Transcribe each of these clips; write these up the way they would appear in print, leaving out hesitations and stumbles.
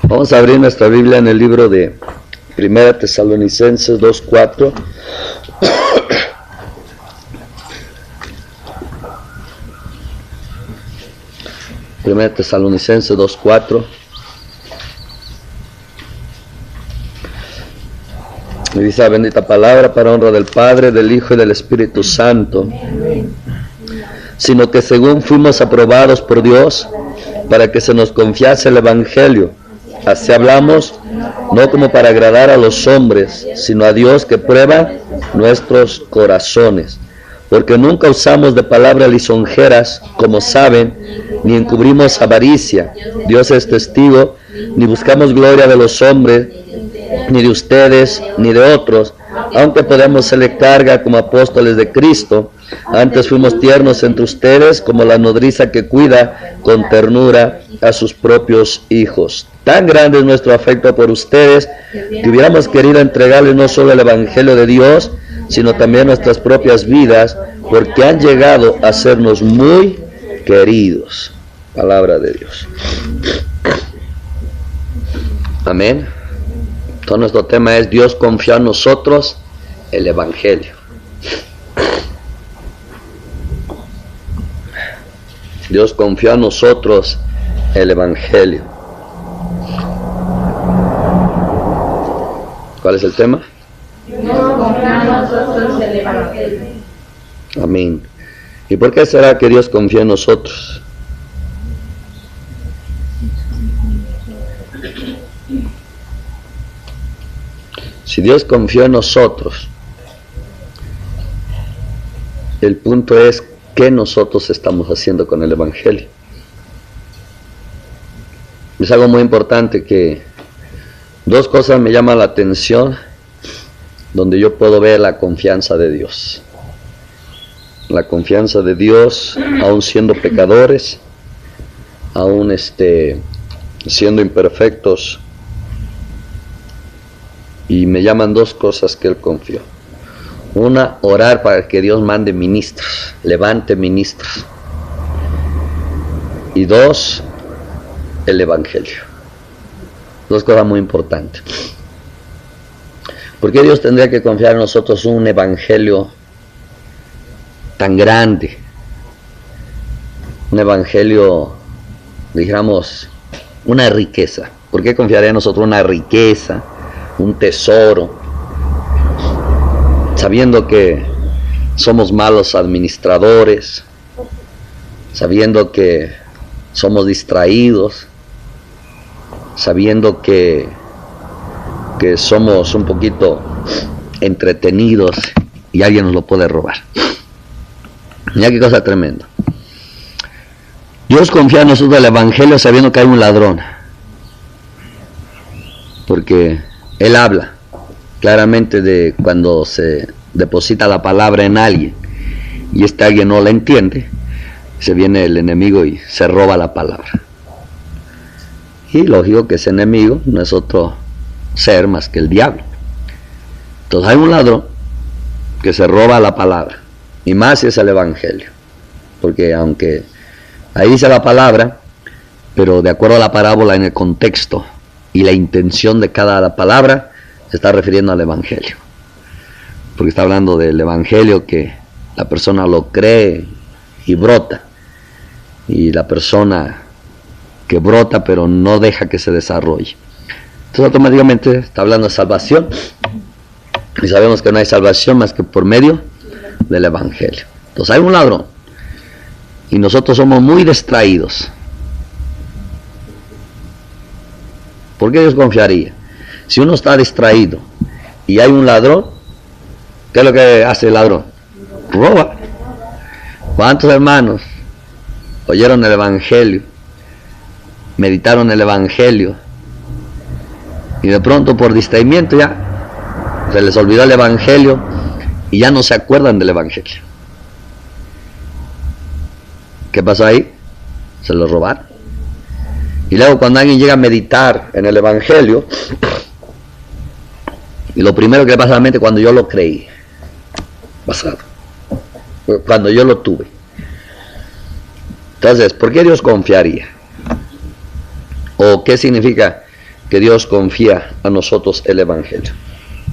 Vamos a abrir nuestra Biblia en el libro de 1 Tesalonicenses 2:4. Primera Tesalonicenses 2:4. Y dice la bendita palabra para honra del Padre, del Hijo y del Espíritu Santo. Sino que según fuimos aprobados por Dios para que se nos confiase el Evangelio, así hablamos, no como para agradar a los hombres, sino a Dios que prueba nuestros corazones. Porque nunca usamos de palabras lisonjeras, como saben, ni encubrimos avaricia. Dios es testigo, ni buscamos gloria de los hombres, ni de ustedes, ni de otros, aunque podemos serle carga como apóstoles de Cristo. Antes fuimos tiernos entre ustedes, como la nodriza que cuida con ternura a sus propios hijos. Tan grande es nuestro afecto por ustedes, que hubiéramos querido entregarles no solo el Evangelio de Dios, sino también nuestras propias vidas, porque han llegado a sernos muy queridos. Palabra de Dios. Amén. Todo nuestro tema es: Dios confió en nosotros el Evangelio. Dios confió a nosotros el Evangelio. ¿Cuál es el tema? Dios confió a nosotros el Evangelio. Amén. ¿Y por qué será que Dios confía en nosotros? Si Dios confió en nosotros, el punto es ¿qué nosotros estamos haciendo con el Evangelio? Es algo muy importante que dos cosas me llaman la atención donde yo puedo ver la confianza de Dios. La confianza de Dios, aun siendo pecadores, aun siendo imperfectos. Y me llaman dos cosas que Él confió. Una, orar para que Dios mande ministros, levante ministros. Y dos, el Evangelio. Dos cosas muy importantes. ¿Por qué Dios tendría que confiar en nosotros un Evangelio tan grande? Un Evangelio, digamos, una riqueza. ¿Por qué confiaría en nosotros una riqueza, un tesoro, sabiendo que somos malos administradores, sabiendo que somos distraídos, sabiendo que somos un poquito entretenidos y alguien nos lo puede robar? Mira qué cosa tremenda. Dios confía en nosotros el Evangelio sabiendo que hay un ladrón, porque Él habla claramente de cuando se deposita la palabra en alguien y alguien no la entiende, se viene el enemigo y se roba la palabra. Y lógico que ese enemigo no es otro ser más que el diablo. Entonces hay un ladrón que se roba la palabra, y más si es el Evangelio, porque aunque ahí dice la palabra, pero de acuerdo a la parábola, en el contexto y la intención de cada palabra, se está refiriendo al Evangelio, porque está hablando del Evangelio que la persona lo cree y brota, y la persona que brota pero no deja que se desarrolle. Entonces automáticamente está hablando de salvación, y sabemos que no hay salvación más que por medio del Evangelio. Entonces hay un ladrón y nosotros somos muy distraídos. ¿Por qué Dios confiaría? Si uno está distraído y hay un ladrón, ¿qué es lo que hace el ladrón? Roba. ¿Cuántos hermanos oyeron el Evangelio, meditaron el Evangelio, y de pronto por distraimiento ya se les olvidó el Evangelio y ya no se acuerdan del Evangelio? ¿Qué pasó ahí? Se lo robaron. Y luego cuando alguien llega a meditar en el Evangelio, y lo primero que le pasa a la mente: cuando yo lo creí, pasado, cuando yo lo tuve. Entonces, ¿por qué Dios confiaría? ¿O qué significa que Dios confía a nosotros el Evangelio.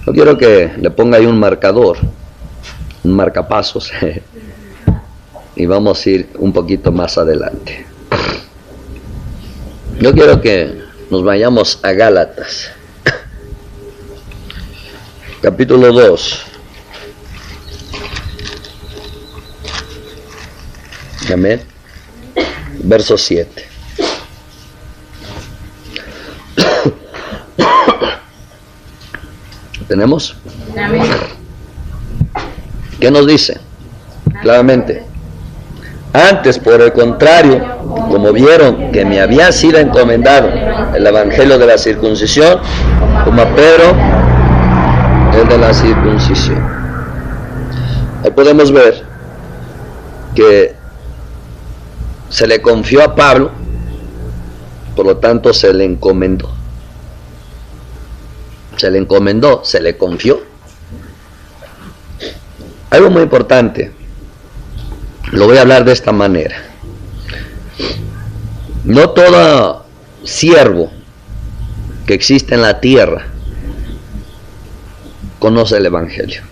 Yo quiero que le ponga ahí un marcador, un marcapasos, y vamos a ir un poquito más adelante. Yo quiero que nos vayamos a Gálatas, capítulo 2. Amén. Verso 7. ¿Tenemos? Amén. ¿Qué nos dice? Claramente. Antes, por el contrario, como vieron que me había sido encomendado el evangelio de la circuncisión, como a Pedro, el de la circuncisión. Ahí podemos ver que se le confió a Pablo, por lo tanto se le encomendó. Se le encomendó, se le confió. Algo muy importante, lo voy a hablar de esta manera. No todo siervo que existe en la tierra conoce el Evangelio.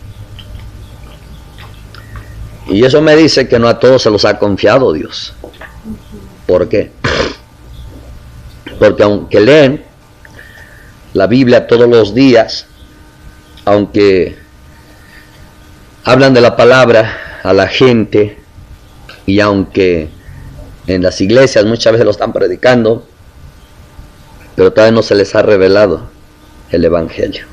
Y eso me dice que no a todos se los ha confiado Dios. ¿Por qué? Porque aunque leen la Biblia todos los días, aunque hablan de la palabra a la gente, y aunque en las iglesias muchas veces lo están predicando, pero todavía no se les ha revelado el Evangelio.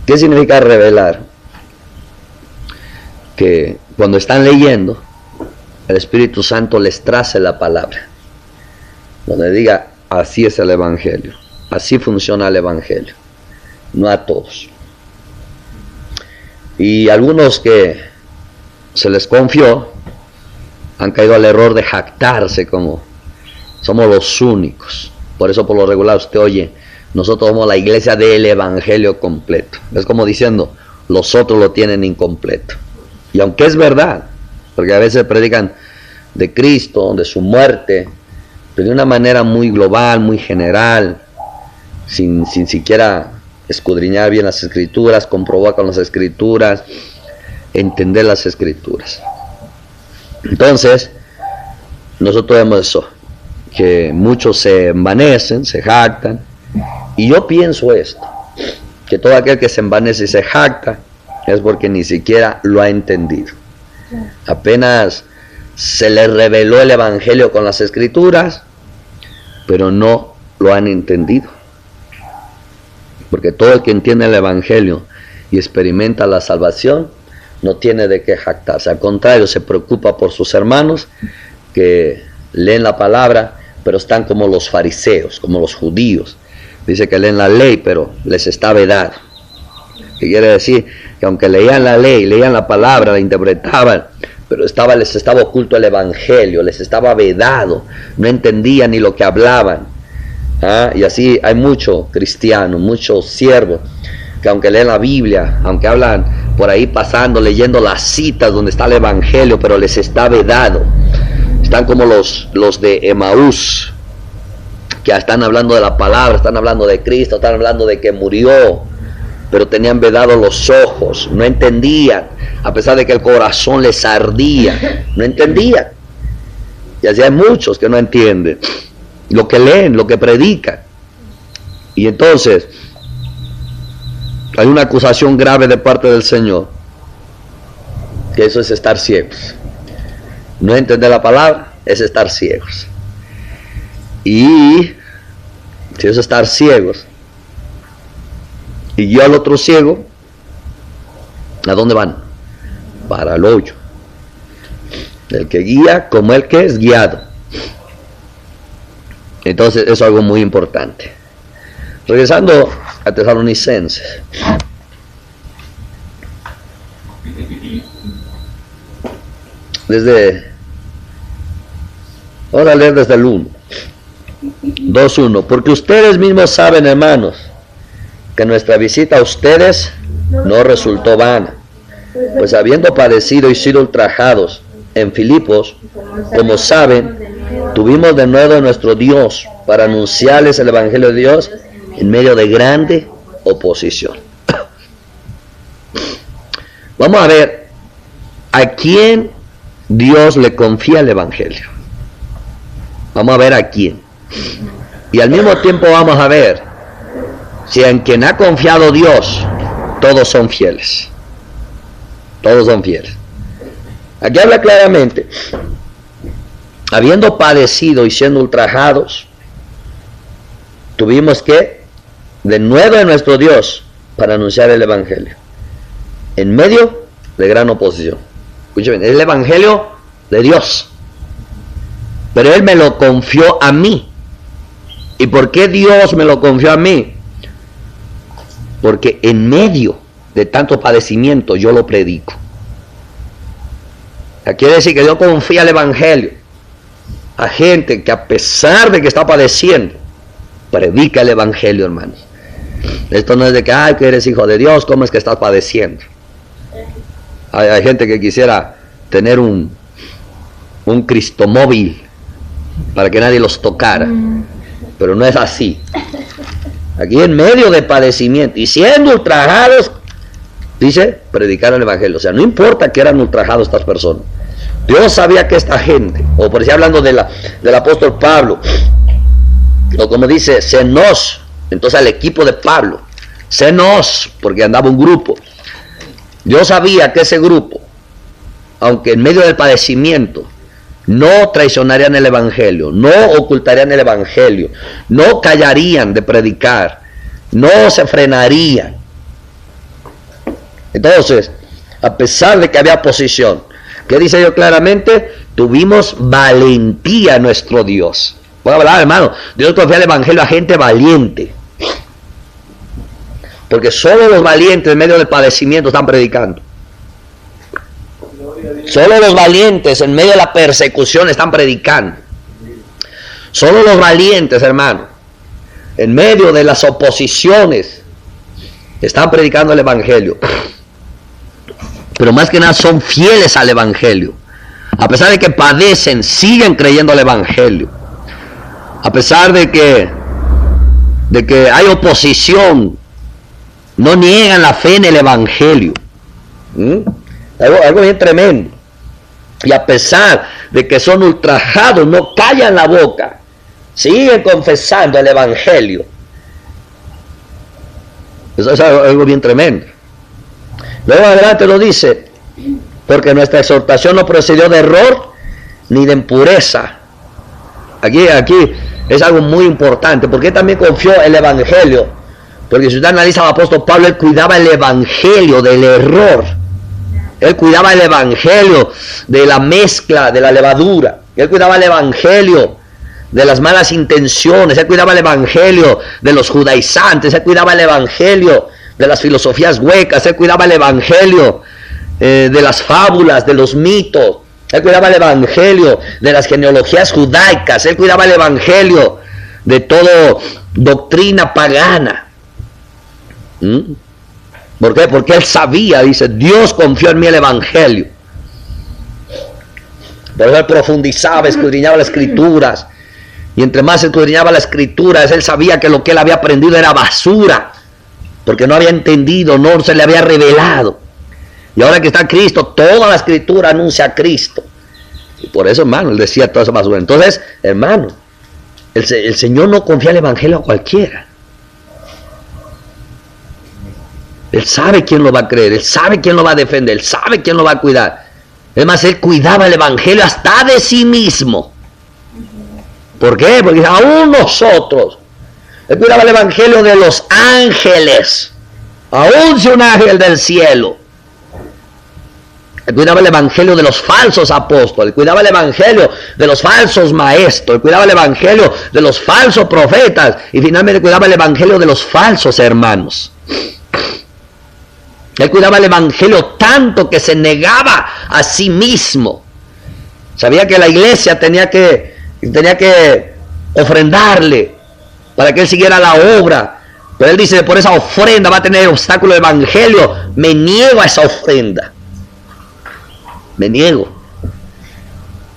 ¿Qué significa revelar? Que cuando están leyendo, el Espíritu Santo les trace la palabra, donde diga, así es el Evangelio, así funciona el Evangelio, no a todos. Y algunos que se les confió han caído al error de jactarse como somos los únicos. Por eso por lo regular usted oye, nosotros somos la iglesia del Evangelio completo. Es como diciendo, los otros lo tienen incompleto. Y aunque es verdad, porque a veces predican de Cristo, de su muerte, pero de una manera muy global, muy general, sin siquiera escudriñar bien las Escrituras, comprobar con las Escrituras, entender las Escrituras. Entonces, nosotros vemos eso, que muchos se envanecen, se jactan, y yo pienso esto, que todo aquel que se envanece y se jacta, es porque ni siquiera lo ha entendido. Apenas se les reveló el Evangelio con las Escrituras, pero no lo han entendido. Porque todo el que entiende el Evangelio y experimenta la salvación, no tiene de qué jactarse. Al contrario, se preocupa por sus hermanos que leen la palabra, pero están como los fariseos, como los judíos. Dice que leen la ley, pero les está vedado. ¿Qué quiere decir? Que aunque leían la ley, leían la palabra, la interpretaban, pero les estaba oculto el Evangelio, les estaba vedado, no entendían ni lo que hablaban. Y así hay muchos cristianos, muchos siervos, que aunque leen la Biblia, aunque hablan por ahí pasando, leyendo las citas donde está el Evangelio, pero les está vedado. Están como los de Emaús, que están hablando de la palabra, están hablando de Cristo, están hablando de que murió, pero tenían vedados los ojos, no entendían, a pesar de que el corazón les ardía, no entendían. Y así hay muchos que no entienden lo que leen, lo que predican. Y entonces hay una acusación grave de parte del Señor, que eso es estar ciegos. No entender la palabra es estar ciegos. Y si es estar ciegos, y yo al otro ciego, ¿a dónde van? Para el hoyo. El que guía como el que es guiado. Entonces eso es algo muy importante. Regresando a Tesalonicenses. Vamos a leer desde el 1. 2:1. Porque ustedes mismos saben, hermanos, que nuestra visita a ustedes no resultó vana, pues habiendo padecido y sido ultrajados en Filipos, como saben, Tuvimos de nuevo a nuestro Dios para anunciarles el Evangelio de Dios en medio de grande oposición. Vamos a ver a quién Dios le confía el Evangelio. Vamos a ver a quién. Y al mismo tiempo vamos a ver si en quien ha confiado Dios todos son fieles. Todos son fieles. Aquí habla claramente, habiendo padecido y siendo ultrajados, tuvimos que de nuevo a nuestro Dios para anunciar el Evangelio en medio de gran oposición. Escúcheme, es el Evangelio de Dios, pero Él me lo confió a mí. ¿Y por qué Dios me lo confió a mí? Porque en medio de tanto padecimiento yo lo predico. Quiere decir que Dios confía el Evangelio a gente que a pesar de que está padeciendo, predica el Evangelio, hermanos. Esto no es de que, ay, que eres hijo de Dios, ¿cómo es que estás padeciendo? Hay gente que quisiera tener un Cristomóvil para que nadie los tocara, pero no es así. Aquí en medio de padecimiento y siendo ultrajados, dice, predicar el Evangelio. O sea, no importa que eran ultrajados estas personas. Dios sabía que esta gente, o por decir hablando del apóstol Pablo, o como dice, senos, entonces al equipo de Pablo, senos, porque andaba un grupo. Dios sabía que ese grupo, aunque en medio del padecimiento, no traicionarían el Evangelio, no ocultarían el Evangelio, no callarían de predicar, no se frenarían. Entonces, a pesar de que había oposición, ¿qué dice Dios claramente? Tuvimos valentía en nuestro Dios. Voy a hablar, hermano, Dios confía el Evangelio a gente valiente. Porque solo los valientes en medio del padecimiento están predicando. Solo los valientes en medio de la persecución están predicando. Solo los valientes, hermano, en medio de las oposiciones están predicando el Evangelio. Pero más que nada son fieles al Evangelio. A pesar de que padecen, siguen creyendo al Evangelio. A pesar de que hay oposición, no niegan la fe en el Evangelio. Algo bien tremendo. Y a pesar de que son ultrajados, no callan la boca, siguen confesando el Evangelio. Eso es algo bien tremendo. Luego adelante lo dice, porque nuestra exhortación no procedió de error ni de impureza. Aquí es algo muy importante, porque también confió el Evangelio. Porque si usted analiza al apóstol Pablo, él cuidaba el Evangelio del error. Él cuidaba el Evangelio de la mezcla, de la levadura. Él cuidaba el Evangelio de las malas intenciones. Él cuidaba el Evangelio de los judaizantes. Él cuidaba el Evangelio de las filosofías huecas. Él cuidaba el Evangelio de las fábulas, de los mitos. Él cuidaba el Evangelio de las genealogías judaicas. Él cuidaba el Evangelio de toda doctrina pagana. ¿Por qué? Porque él sabía, dice, Dios confió en mí el Evangelio. Por eso él profundizaba, escudriñaba las Escrituras. Y entre más escudriñaba las Escrituras, él sabía que lo que él había aprendido era basura. Porque no había entendido, no se le había revelado. Y ahora que está Cristo, toda la Escritura anuncia a Cristo. Y por eso, hermano, él decía toda esa basura. Entonces, hermano, el Señor no confía el Evangelio a cualquiera. Él sabe quién lo va a creer, él sabe quién lo va a defender, él sabe quién lo va a cuidar. Es más, él cuidaba el Evangelio hasta de sí mismo. ¿Por qué? Porque aún nosotros, él cuidaba el Evangelio de los ángeles, aún si un ángel del cielo. Él cuidaba el Evangelio de los falsos apóstoles, él cuidaba el Evangelio de los falsos maestros, él cuidaba el Evangelio de los falsos profetas y finalmente cuidaba el Evangelio de los falsos hermanos. Él cuidaba el Evangelio tanto que se negaba a sí mismo. Sabía que la iglesia tenía que ofrendarle para que él siguiera la obra. Pero él dice, por esa ofrenda va a tener obstáculo el Evangelio. Me niego a esa ofrenda. Me niego.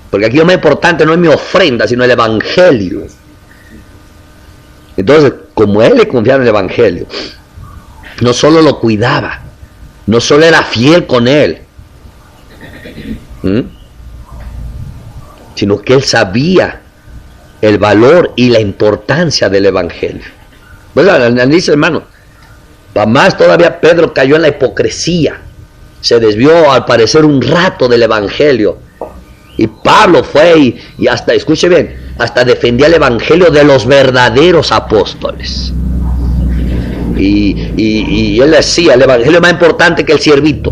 Porque aquí lo más importante no es mi ofrenda, sino el evangelio. Entonces, como él le confiaba en el evangelio, no solo lo cuidaba, no solo era fiel con él, sino que él sabía el valor y la importancia del evangelio. Pues dice, hermano, para más todavía Pedro cayó en la hipocresía, se desvió al parecer un rato del evangelio, y Pablo fue y hasta, escuche bien, hasta defendía el evangelio de los verdaderos apóstoles. Y él decía, el evangelio es más importante que el siervito.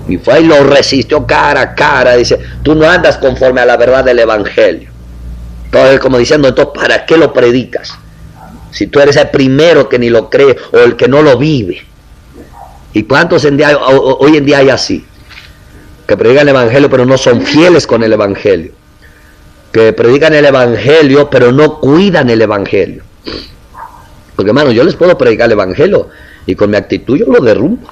Y fue y lo resistió cara a cara. Dice, tú no andas conforme a la verdad del evangelio. Entonces, como diciendo, entonces, ¿para qué lo predicas? Si tú eres el primero que ni lo cree o el que no lo vive. ¿Y cuántos hoy en día hay así? Que predican el evangelio pero no son fieles con el evangelio. Que predican el evangelio pero no cuidan el evangelio. Porque hermano, yo les puedo predicar el evangelio y con mi actitud yo lo derrumbo.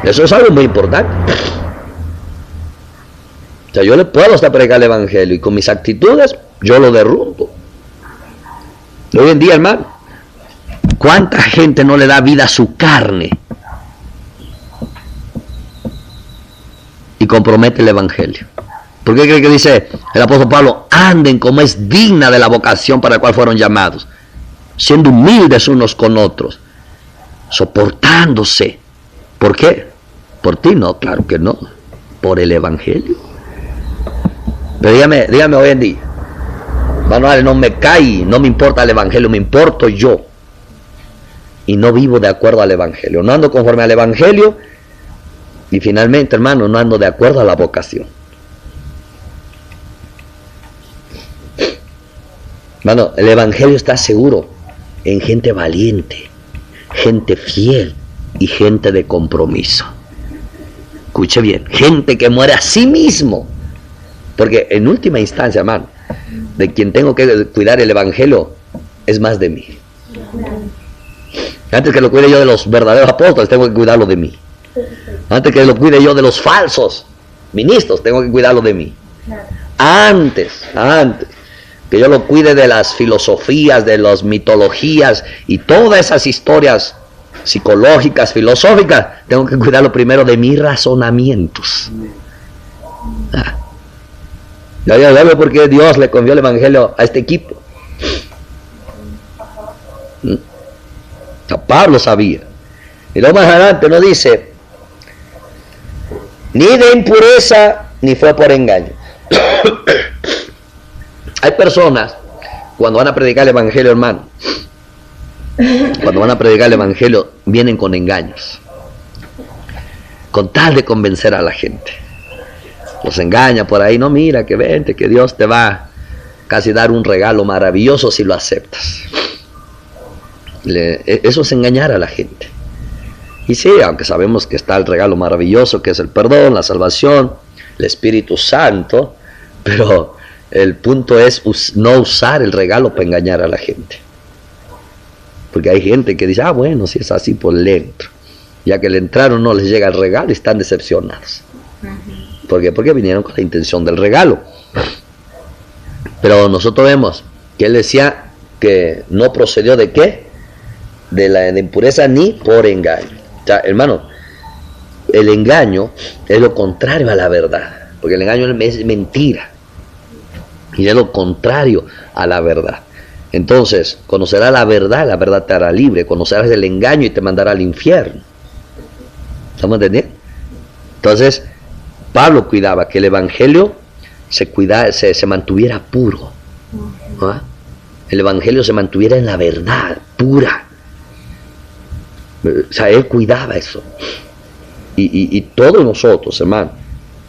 Eso es algo muy importante. O sea, yo le puedo hasta predicar el evangelio y con mis actitudes yo lo derrumbo. Hoy en día, hermano, ¿cuánta gente no le da vida a su carne y compromete el evangelio? ¿Por qué cree que dice el apóstol Pablo? Anden como es digna de la vocación para la cual fueron llamados, siendo humildes unos con otros, soportándose. ¿Por qué? ¿Por ti? No, claro que no. Por el evangelio. Pero dígame hoy en día, Manuel, no me cae, no me importa el evangelio, me importo yo. Y no vivo de acuerdo al evangelio. No ando conforme al evangelio. Y finalmente, hermano, no ando de acuerdo a la vocación. Hermano, el evangelio está seguro en gente valiente, gente fiel y gente de compromiso. Escuche bien, gente que muere a sí mismo. Porque en última instancia, hermano, de quien tengo que cuidar el evangelio es más de mí. Antes que lo cuide yo de los verdaderos apóstoles, tengo que cuidarlo de mí. Antes que lo cuide yo de los falsos ministros, tengo que cuidarlo de mí. Antes que yo lo cuide de las filosofías, de las mitologías y todas esas historias psicológicas, filosóficas, tengo que cuidarlo primero de mis razonamientos. Ya ve por qué Dios le confió el evangelio a este equipo. Pablo sabía. Y luego más adelante nos dice, ni de impureza ni fue por engaño. Hay personas, cuando van a predicar el evangelio, hermano, cuando van a predicar el evangelio, vienen con engaños, con tal de convencer a la gente. Los engaña por ahí, no, mira, que vente, que Dios te va casi a dar un regalo maravilloso si lo aceptas. Eso es engañar a la gente. Y sí, aunque sabemos que está el regalo maravilloso, que es el perdón, la salvación, el Espíritu Santo, pero el punto es no usar el regalo para engañar a la gente. Porque hay gente que dice, bueno, si es así, pues le entro. Ya que le entraron, no les llega el regalo y están decepcionados. ¿Por qué? Porque vinieron con la intención del regalo. Pero nosotros vemos que él decía que no procedió de ¿qué? De la impureza ni por engaño. O sea, hermano, el engaño es lo contrario a la verdad. Porque el engaño es mentira. Y es lo contrario a la verdad. Entonces, conocerás la verdad te hará libre. Conocerás el engaño y te mandará al infierno. ¿Estamos entendiendo? Entonces, Pablo cuidaba que el evangelio se mantuviera puro. ¿No? El evangelio se mantuviera en la verdad pura. O sea, él cuidaba eso. Y todos nosotros, hermano,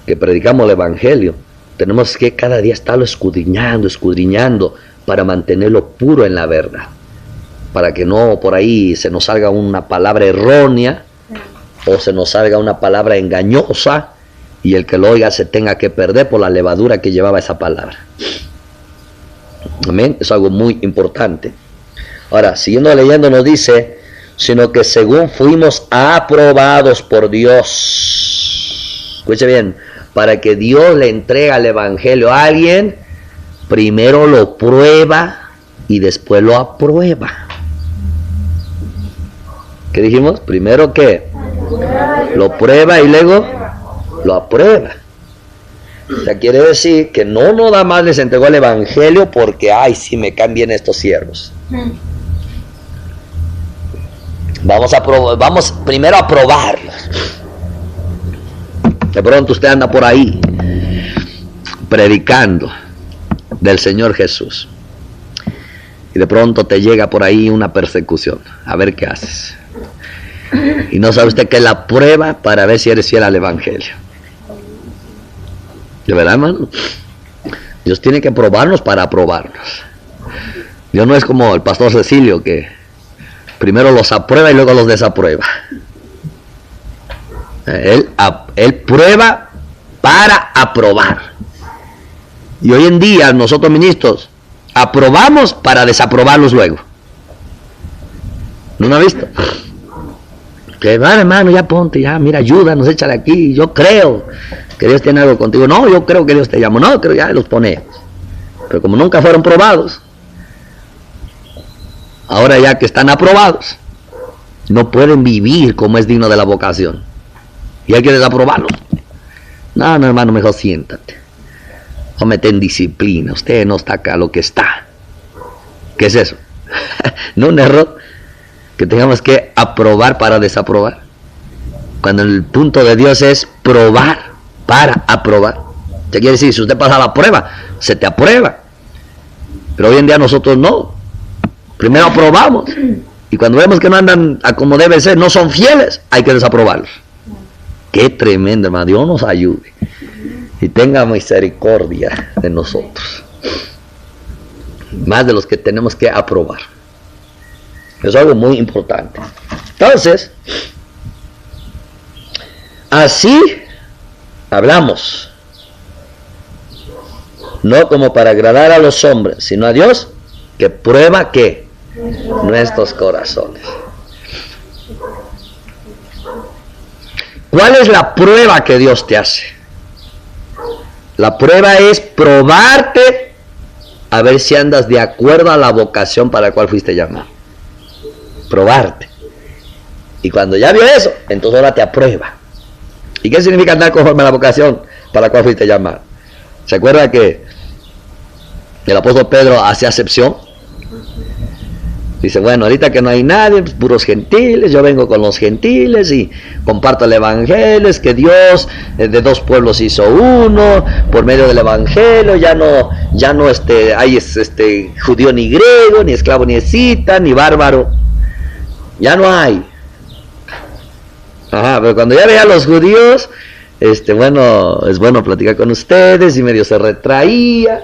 que predicamos el evangelio, tenemos que cada día estarlo escudriñando para mantenerlo puro en la verdad. Para que no por ahí se nos salga una palabra errónea o se nos salga una palabra engañosa y el que lo oiga se tenga que perder por la levadura que llevaba esa palabra. Amén. Es algo muy importante. Ahora, siguiendo leyendo, nos dice, sino que según fuimos aprobados por Dios. Escuche bien, para que Dios le entregue el evangelio a alguien, primero lo prueba y después lo aprueba. ¿Qué dijimos? Primero ¿qué? Lo prueba y luego lo aprueba. O sea, quiere decir que no nada más les entregó el evangelio porque, ay, sí, me caen bien estos siervos. Vamos primero a probarlos. De pronto usted anda por ahí predicando del Señor Jesús y de pronto te llega por ahí una persecución. A ver qué haces. Y no sabe usted qué es la prueba para ver si eres fiel al evangelio. ¿De verdad, hermano? Dios tiene que probarnos para aprobarnos. Dios no es como el pastor Cecilio, que primero los aprueba y luego los desaprueba. Él prueba para aprobar. Y hoy en día nosotros ministros aprobamos para desaprobarlos luego. ¿No lo ha visto? Que vale, hermano, ya ponte, ya, mira, ayúdanos, échale aquí. Yo creo que Dios tiene algo contigo. No, yo creo que Dios te llama. No, creo, ya los ponemos. Pero como nunca fueron probados, ahora ya que están aprobados, no pueden vivir como es digno de la vocación. Y hay que desaprobarlos. No, no, hermano, mejor siéntate. Cómete en disciplina. Usted no está acá lo que está. ¿Qué es eso? No un error que tengamos que aprobar para desaprobar, cuando el punto de Dios es probar para aprobar. ¿Qué quiere decir? Si usted pasa la prueba, se te aprueba. Pero hoy en día nosotros no. Primero aprobamos, y cuando vemos que no andan a como debe ser, no son fieles, hay que desaprobarlos. Qué tremendo, hermano. Dios nos ayude y tenga misericordia de nosotros, más de los que tenemos que aprobar. Es algo muy importante. Entonces, así hablamos, no como para agradar a los hombres, sino a Dios, que prueba que nuestros corazones. ¿Cuál es la prueba que Dios te hace? La prueba es probarte a ver si andas de acuerdo a la vocación para la cual fuiste llamado. Probarte. Y cuando ya vio eso, entonces ahora te aprueba. ¿Y qué significa andar conforme a la vocación para la cual fuiste llamado? ¿Se acuerda que el apóstol Pedro hace acepción? Dice, bueno, ahorita que no hay nadie, pues, puros gentiles, yo vengo con los gentiles y comparto el evangelio, es que Dios de dos pueblos hizo uno, por medio del evangelio, ya no hay judío ni griego, ni esclavo ni escita, ni bárbaro, ya no hay. Ajá, pero cuando ya veía a los judíos, bueno, es bueno platicar con ustedes, y medio se retraía,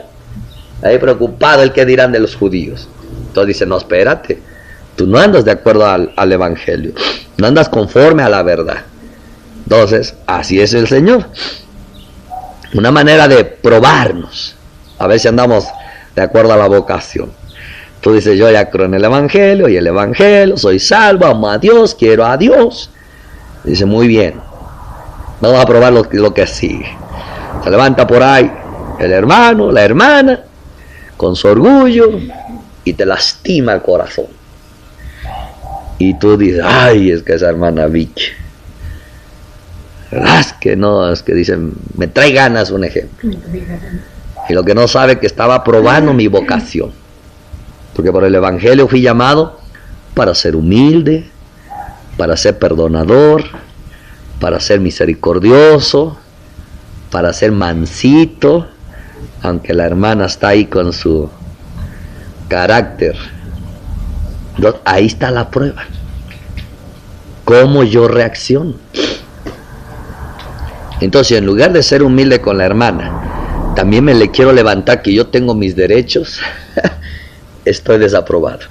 ahí preocupado el que dirán de los judíos. Entonces dice, no, espérate, tú no andas de acuerdo al evangelio, no andas conforme a la verdad. Entonces, así es el Señor. Una manera de probarnos, a ver si andamos de acuerdo a la vocación. Tú dices, yo ya creo en el evangelio, y el evangelio, soy salvo, amo a Dios, quiero a Dios. Dice, muy bien, vamos a probar lo que sigue. Se levanta por ahí el hermano, la hermana, con su orgullo, y te lastima el corazón. Y tú dices, ay, es que esa hermana Vicky, es que no, es que dicen, me trae ganas un ejemplo. Y lo que no sabe que estaba probando mi vocación. Porque por el evangelio fui llamado para ser humilde, para ser perdonador, para ser misericordioso, para ser mansito, aunque la hermana está ahí con su carácter. Entonces, ahí está la prueba. ¿Cómo yo reacciono? Entonces, en lugar de ser humilde con la hermana, también me le quiero levantar que yo tengo mis derechos, estoy desaprobado.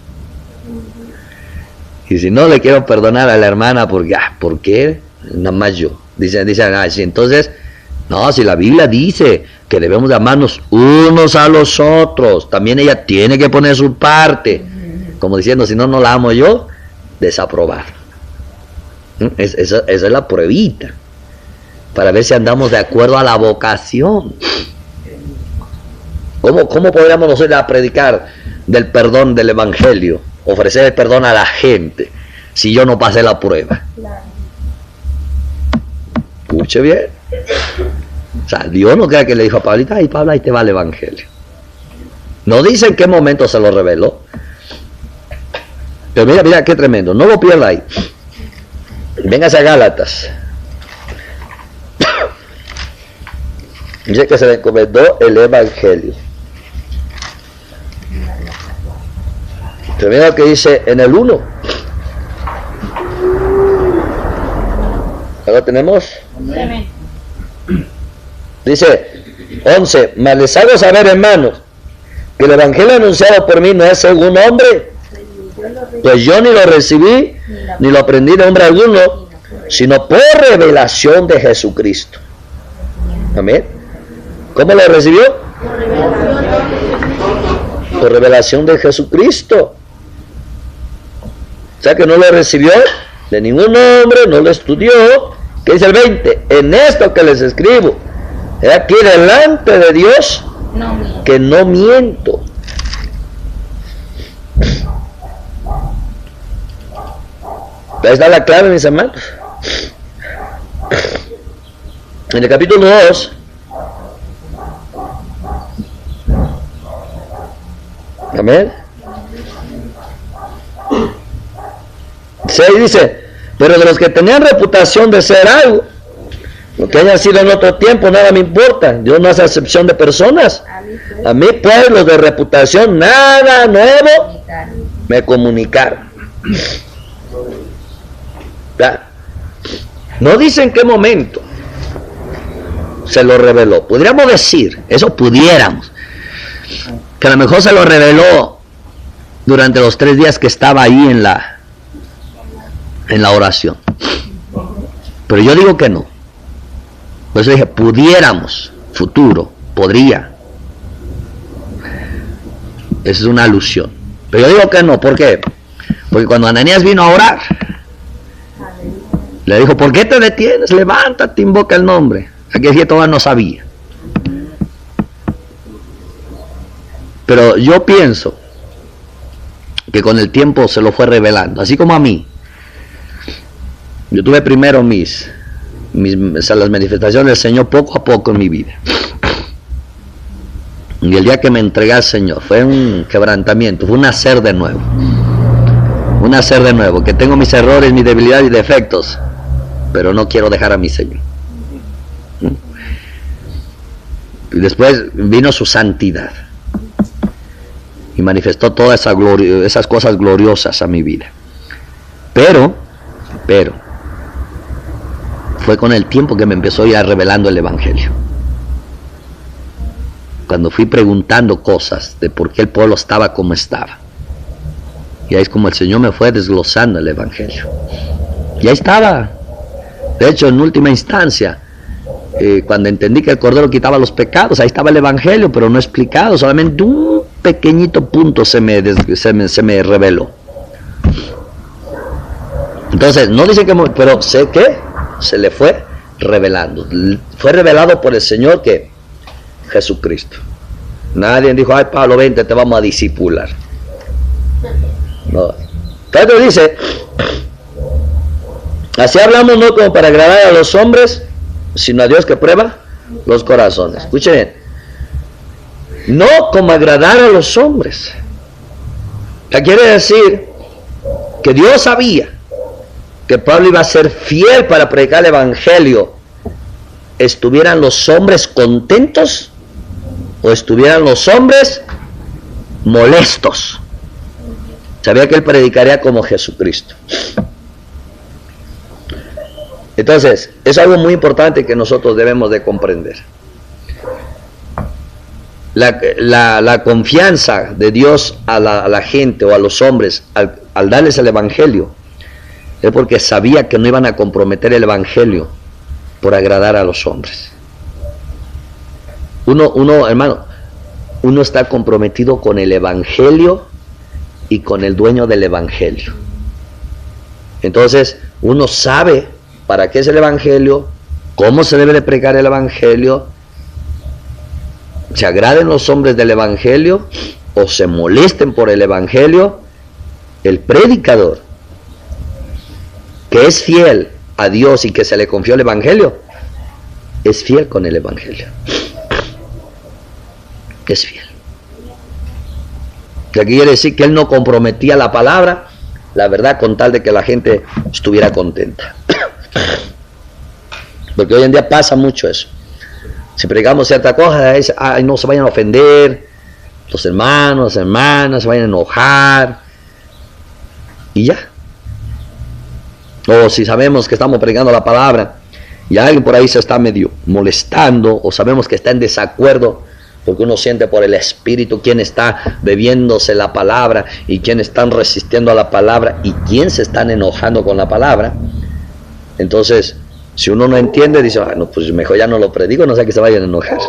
Y si no le quiero perdonar a la hermana porque, ¿por qué? Nada más yo. Dicen, sí, entonces, no, si la Biblia dice que debemos de amarnos unos a los otros, también ella tiene que poner su parte. Como diciendo, si no, no la amo yo, desaprobar. Esa es la pruebita. para ver si andamos de acuerdo a la vocación. ¿Cómo podríamos nosotros predicar del perdón del evangelio, ofrecer el perdón a la gente, si yo no pasé la prueba? Escuche bien. O sea, Dios no crea que le dijo a Pablo, ay Pablo, ahí te va el evangelio. No dice en qué momento se lo reveló. Pero mira qué tremendo, no lo pierda ahí. Véngase a Gálatas. Dice que se le encomendó el evangelio. Pero mira lo que dice en el 1. ¿Ya lo tenemos? Amén. Dice 11, mas les hago saber, hermanos, que el evangelio anunciado por mí no es según hombre, pues yo ni lo recibí ni lo aprendí de hombre alguno, sino por revelación de Jesucristo. Amén. ¿Cómo lo recibió? Por revelación de Jesucristo. O sea que no lo recibió de ningún hombre, no lo estudió. ¿Qué dice el 20? En esto que les escribo, he aquí delante de Dios que no miento. Ahí está la clave, mis hermanos. En el capítulo 2, amén. 6 dice, pero de los que tenían reputación de ser algo, lo que hayan sido en otro tiempo, nada me importa. Dios no hace excepción de personas. A mí, pues, los de reputación, nada nuevo me comunicaron. ¿Ya? No dice en qué momento se lo reveló. Podríamos decir, eso pudiéramos, que a lo mejor se lo reveló durante los 3 días que estaba ahí en la oración. Pero yo digo que no. Por eso dije, pudiéramos, futuro, podría. Esa es una alusión. Pero yo digo que no, ¿por qué? Porque cuando Ananías vino a orar, le dijo, ¿por qué te detienes? Levántate, invoca el nombre. Aquel día todavía no sabía. Pero yo pienso que con el tiempo se lo fue revelando, así como a mí. Yo tuve primero las manifestaciones del Señor poco a poco en mi vida. Y el día que me entregué al Señor fue un quebrantamiento, fue un nacer de nuevo. Un nacer de nuevo, que tengo mis errores, mis debilidades y defectos, pero no quiero dejar a mi Señor. Y después vino su santidad y manifestó todas esas cosas gloriosas a mi vida. Pero fue con el tiempo que me empezó a ir revelando el evangelio. Cuando fui preguntando cosas de por qué el pueblo estaba como estaba, y ahí es como el Señor me fue desglosando el evangelio. Y ahí estaba. De hecho, en última instancia, cuando entendí que el Cordero quitaba los pecados, ahí estaba el evangelio, pero no explicado, solamente un pequeñito punto se me reveló. Entonces, no dice que, pero sé que se le fue revelando. Fue revelado por el Señor que Jesucristo. Nadie dijo, ay Pablo, vente, te vamos a discipular. No. Pedro dice, así hablamos no como para agradar a los hombres, sino a Dios que prueba los corazones. Escuchen bien. No como agradar a los hombres. ¿Qué quiere decir? Que Dios sabía que Pablo iba a ser fiel para predicar el evangelio, estuvieran los hombres contentos o estuvieran los hombres molestos. Sabía que él predicaría como Jesucristo. Entonces, es algo muy importante que nosotros debemos de comprender. La confianza de Dios a la gente o a los hombres al darles el evangelio es porque sabía que no iban a comprometer el evangelio por agradar a los hombres. Hermano, uno está comprometido con el evangelio y con el dueño del evangelio. Entonces, uno sabe para qué es el evangelio, ¿Cómo se debe de predicar el Evangelio? ¿Se agraden los hombres del Evangelio o se molesten por el Evangelio? El predicador, que es fiel a Dios y que se le confió el Evangelio, es fiel con el Evangelio. Es fiel. ¿Qué quiere decir? Que él no comprometía la palabra, la verdad, con tal de que la gente estuviera contenta. Porque hoy en día pasa mucho eso. Si predicamos cierta cosa, no se vayan a ofender los hermanos, las hermanas, se vayan a enojar. Y ya. O si sabemos que estamos predicando la palabra y alguien por ahí se está medio molestando, o sabemos que está en desacuerdo, porque uno siente por el Espíritu quién está bebiéndose la palabra y quién están resistiendo a la palabra y quién se están enojando con la palabra. Entonces, si uno no entiende, dice, no, pues mejor ya no lo predico, no sé que se vayan a enojar.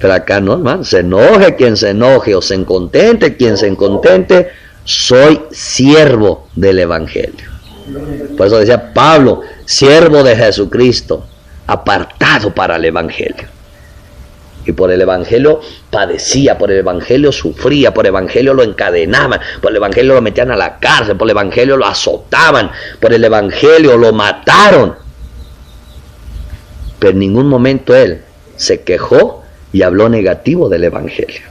Pero acá no, hermano, se enoje quien se enoje, o se contente quien se contente, soy siervo del Evangelio. Por eso decía Pablo, siervo de Jesucristo, apartado para el Evangelio. Y por el Evangelio padecía, por el Evangelio sufría, por el Evangelio lo encadenaban, por el Evangelio lo metían a la cárcel, por el Evangelio lo azotaban, por el Evangelio lo mataron. Pero en ningún momento él se quejó y habló negativo del Evangelio.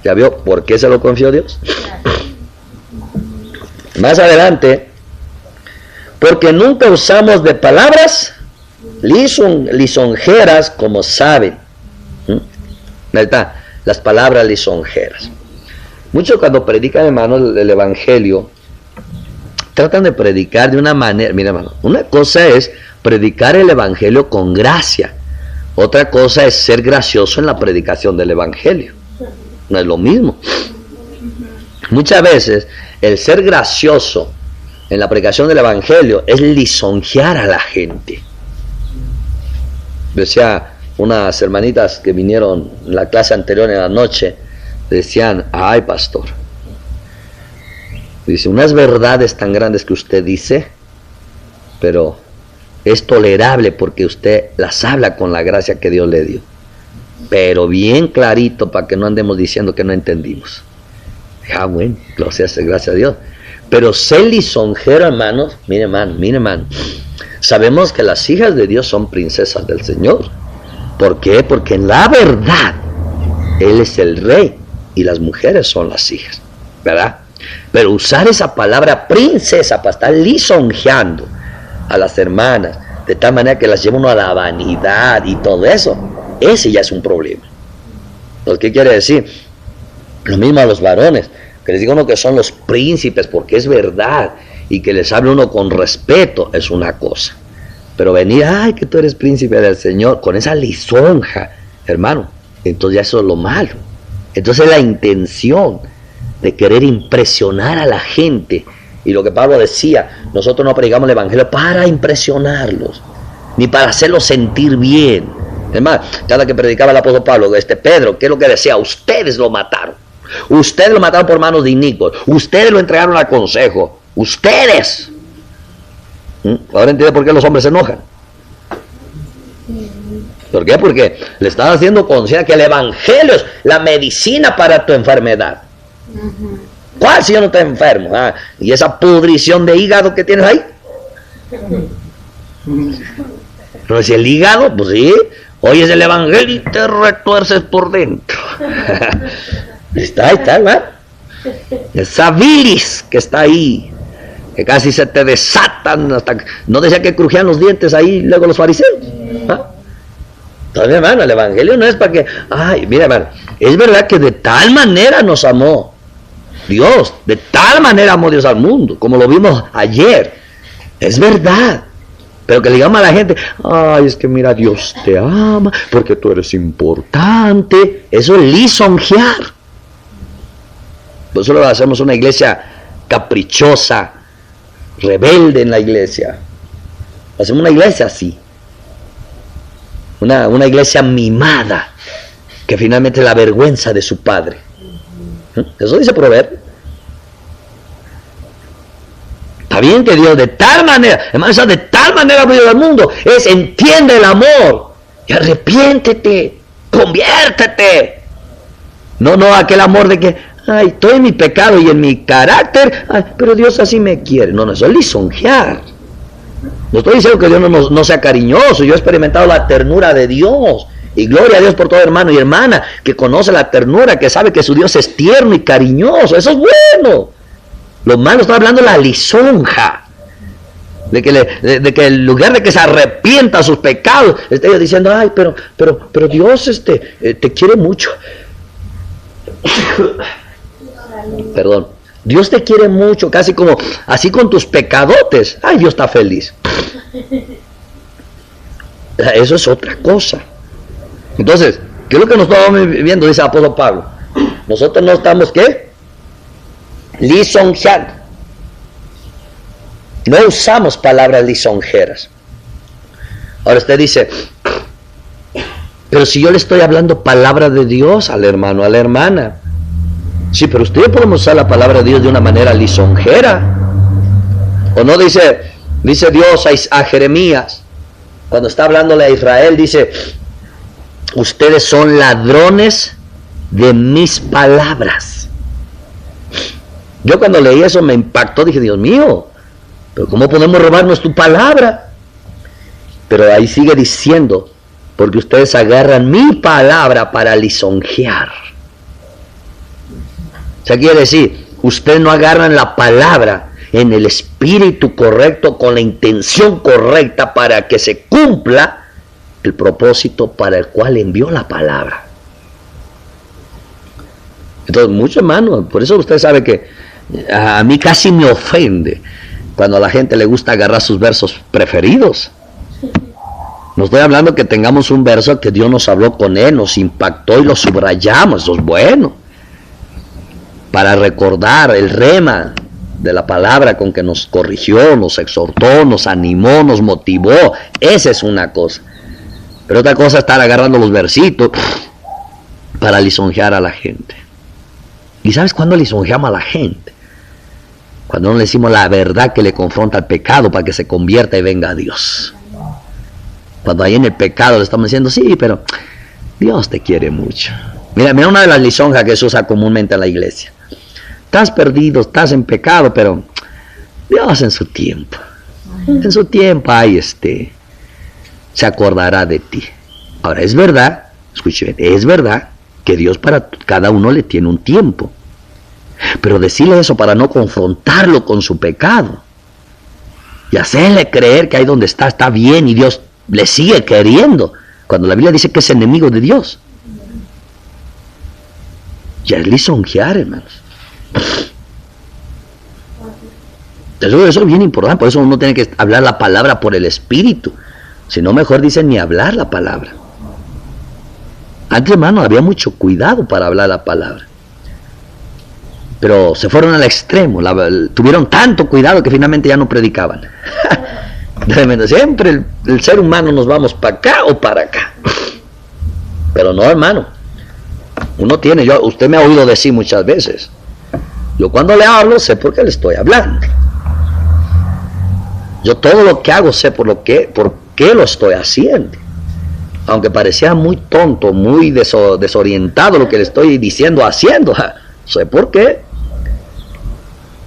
¿Ya vio por qué se lo confió Dios? Más adelante, porque nunca usamos de palabras lisonjeras, como saben. ¿Verdad? Las palabras lisonjeras. Muchos cuando predican, hermanos, el Evangelio, tratan de predicar de una manera. Mira, hermano, una cosa es predicar el Evangelio con gracia. Otra cosa es ser gracioso en la predicación del Evangelio. No es lo mismo. Muchas veces el ser gracioso en la predicación del Evangelio es lisonjear a la gente. Decía unas hermanitas que vinieron en la clase anterior en la noche, decían, ay pastor, dice, unas verdades tan grandes que usted dice, pero es tolerable porque usted las habla con la gracia que Dios le dio, pero bien clarito para que no andemos diciendo que no entendimos. Ah, bueno, gracias a Dios. Pero ser lisonjero, hermanos, mire hermano, sabemos que las hijas de Dios son princesas del Señor. ¿Por qué? Porque en la verdad Él es el rey y las mujeres son las hijas, ¿verdad? Pero usar esa palabra princesa para estar lisonjeando a las hermanas de tal manera que las lleva uno a la vanidad y todo eso, ese ya es un problema. ¿Qué quiere decir? Lo mismo a los varones, que les diga uno que son los príncipes porque es verdad, y que les hable uno con respeto es una cosa. Pero venir, ay, que tú eres príncipe del Señor, con esa lisonja, hermano, entonces ya eso es lo malo. Entonces la intención de querer impresionar a la gente, y lo que Pablo decía, nosotros no predicamos el Evangelio para impresionarlos, ni para hacerlos sentir bien. Es más, cada que predicaba el apóstol Pablo, Pedro, ¿qué es lo que decía? Ustedes lo mataron. Ustedes lo mataron por manos de inicuos. Ustedes lo entregaron al consejo. Ustedes. Ahora entiende por qué los hombres se enojan. ¿Por qué? Porque le están haciendo conciencia que el Evangelio es la medicina para tu enfermedad. ¿Cuál si yo no estoy enfermo? ¿Y esa pudrición de hígado que tienes ahí? Pero si el hígado, pues sí, oyes el Evangelio y te retuerces por dentro. Ahí está, ¿verdad? Esa bilis que está ahí, que casi se te desatan hasta... ¿No decía que crujían los dientes ahí luego los fariseos? Entonces, hermano, el Evangelio no es para que... Ay, mira, hermano, es verdad que de tal manera nos amó Dios, de tal manera amó Dios al mundo, como lo vimos ayer. Es verdad. Pero que le digamos a la gente, ay, es que mira, Dios te ama, porque tú eres importante. Eso es lisonjear. Por eso lo hacemos una iglesia caprichosa, rebelde en la iglesia. Hacemos una iglesia así. Una iglesia mimada, que finalmente es la vergüenza de su padre. Eso dice Proverbio. Está bien que Dios de tal manera, hermano, esa de tal manera ha venido al mundo, es entiende el amor y arrepiéntete, conviértete. No aquel amor de que, ay, estoy en mi pecado y en mi carácter, ay, pero Dios así me quiere. No, eso es lisonjear. No estoy diciendo que Dios no sea cariñoso. Yo he experimentado la ternura de Dios. Y gloria a Dios por todo hermano y hermana que conoce la ternura, que sabe que su Dios es tierno y cariñoso. Eso es bueno. Lo malo está hablando de la lisonja. De que en lugar de que se arrepienta de sus pecados, esté diciendo, ay, pero Dios te quiere mucho. Perdón. Dios te quiere mucho, casi como así con tus pecadotes. Ay, Dios está feliz. Eso es otra cosa. Entonces, ¿qué es lo que nos estamos viendo? Dice el apóstol Pablo. Nosotros no estamos, ¿qué? Lisonjeando. No usamos palabras lisonjeras. Ahora usted dice, pero si yo le estoy hablando palabra de Dios al hermano, a la hermana. Sí, pero usted podemos usar la palabra de Dios de una manera lisonjera. ¿O no dice Dios a Jeremías, cuando está hablándole a Israel, dice, ustedes son ladrones de mis palabras? Yo cuando leí eso me impactó, dije, Dios mío, pero ¿cómo podemos robarnos tu palabra? Pero ahí sigue diciendo, porque ustedes agarran mi palabra para lisonjear. O sea, quiere decir, ustedes no agarran la palabra en el espíritu correcto, con la intención correcta para que se cumpla el propósito para el cual envió la palabra. Entonces, muchos hermanos, por eso usted sabe que a mí casi me ofende cuando a la gente le gusta agarrar sus versos preferidos. No estoy hablando que tengamos un verso que Dios nos habló con él, nos impactó y lo subrayamos, eso es bueno. Para recordar el rema de la palabra con que nos corrigió, nos exhortó, nos animó, nos motivó. Esa es una cosa. Pero otra cosa es estar agarrando los versitos para lisonjear a la gente. ¿Y sabes cuándo lisonjeamos a la gente? Cuando no le decimos la verdad que le confronta al pecado para que se convierta y venga a Dios. Cuando ahí en el pecado le estamos diciendo, sí, pero Dios te quiere mucho. Mira una de las lisonjas que se usa comúnmente en la iglesia. Estás perdido, estás en pecado, pero Dios en su tiempo. En su tiempo, ahí se acordará de ti. Ahora, es verdad, escuchen, es verdad que Dios para cada uno le tiene un tiempo. Pero decirle eso para no confrontarlo con su pecado y hacerle creer que ahí donde está bien y Dios le sigue queriendo, cuando la Biblia dice que es enemigo de Dios, ya es lisonjear, hermanos. Eso es bien importante, por eso uno tiene que hablar la palabra por el Espíritu. Si no, mejor dicen ni hablar la palabra. Antes, hermano, había mucho cuidado para hablar la palabra. Pero se fueron al extremo, tuvieron tanto cuidado que finalmente ya no predicaban. Tremendo. Siempre el ser humano nos vamos para acá o para acá. Pero no, hermano. Usted me ha oído decir muchas veces, yo cuando le hablo sé por qué le estoy hablando. Yo todo lo que hago sé por qué lo estoy haciendo. Aunque parecía muy tonto, muy desorientado lo que le estoy diciendo, haciendo, sé por qué.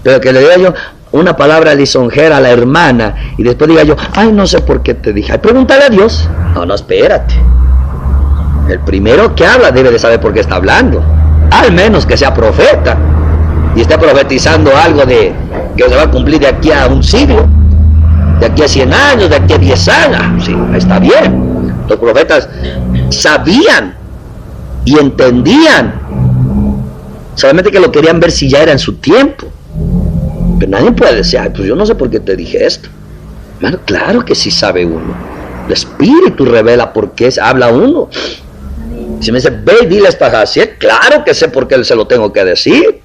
Pero que le diga yo una palabra lisonjera a la hermana y después diga yo, ay, no sé por qué te dije, ay, pregúntale a Dios. No, espérate. El primero que habla debe de saber por qué está hablando. Al menos que sea profeta y esté profetizando algo que se va a cumplir de aquí a un siglo, de aquí a 100 años, de aquí a 10 años. Sí, está bien. Los profetas sabían y entendían, solamente que lo querían ver si ya era en su tiempo. Pero nadie puede decir, ay, pues yo no sé por qué te dije esto. Bueno, claro que sí sabe uno. El Espíritu revela por qué habla uno. Si me dice, ve y dile esta así, claro que sé por qué se lo tengo que decir.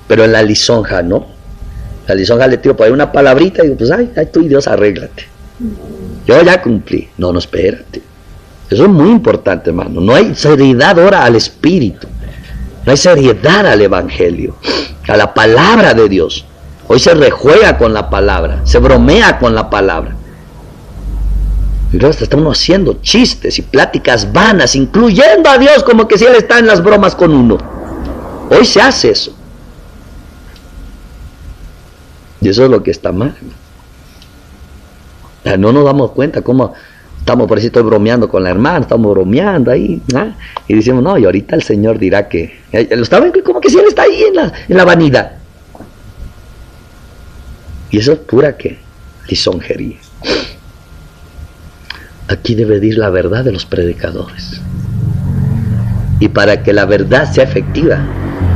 Pero en la lisonja no. La lisonja le tiro por ahí una palabrita y digo, pues ay, tú y Dios arréglate. Yo ya cumplí. No, espérate. Eso es muy importante, hermano. No hay seriedad ahora al Espíritu. No hay seriedad al Evangelio, a la palabra de Dios. Hoy se rejuega con la palabra, se bromea con la palabra. Y luego está uno haciendo chistes y pláticas vanas, incluyendo a Dios como que si Él está en las bromas con uno. Hoy se hace eso. Y eso es lo que está mal. No nos damos cuenta cómo estamos, por eso estoy bromeando con la hermana, estamos bromeando ahí, ¿no? Y decimos, no, y ahorita el Señor dirá que... Lo estaba como que si Él está ahí en la vanidad. Y eso es pura que lisonjería. Aquí debe ir la verdad de los predicadores. Y para que la verdad sea efectiva,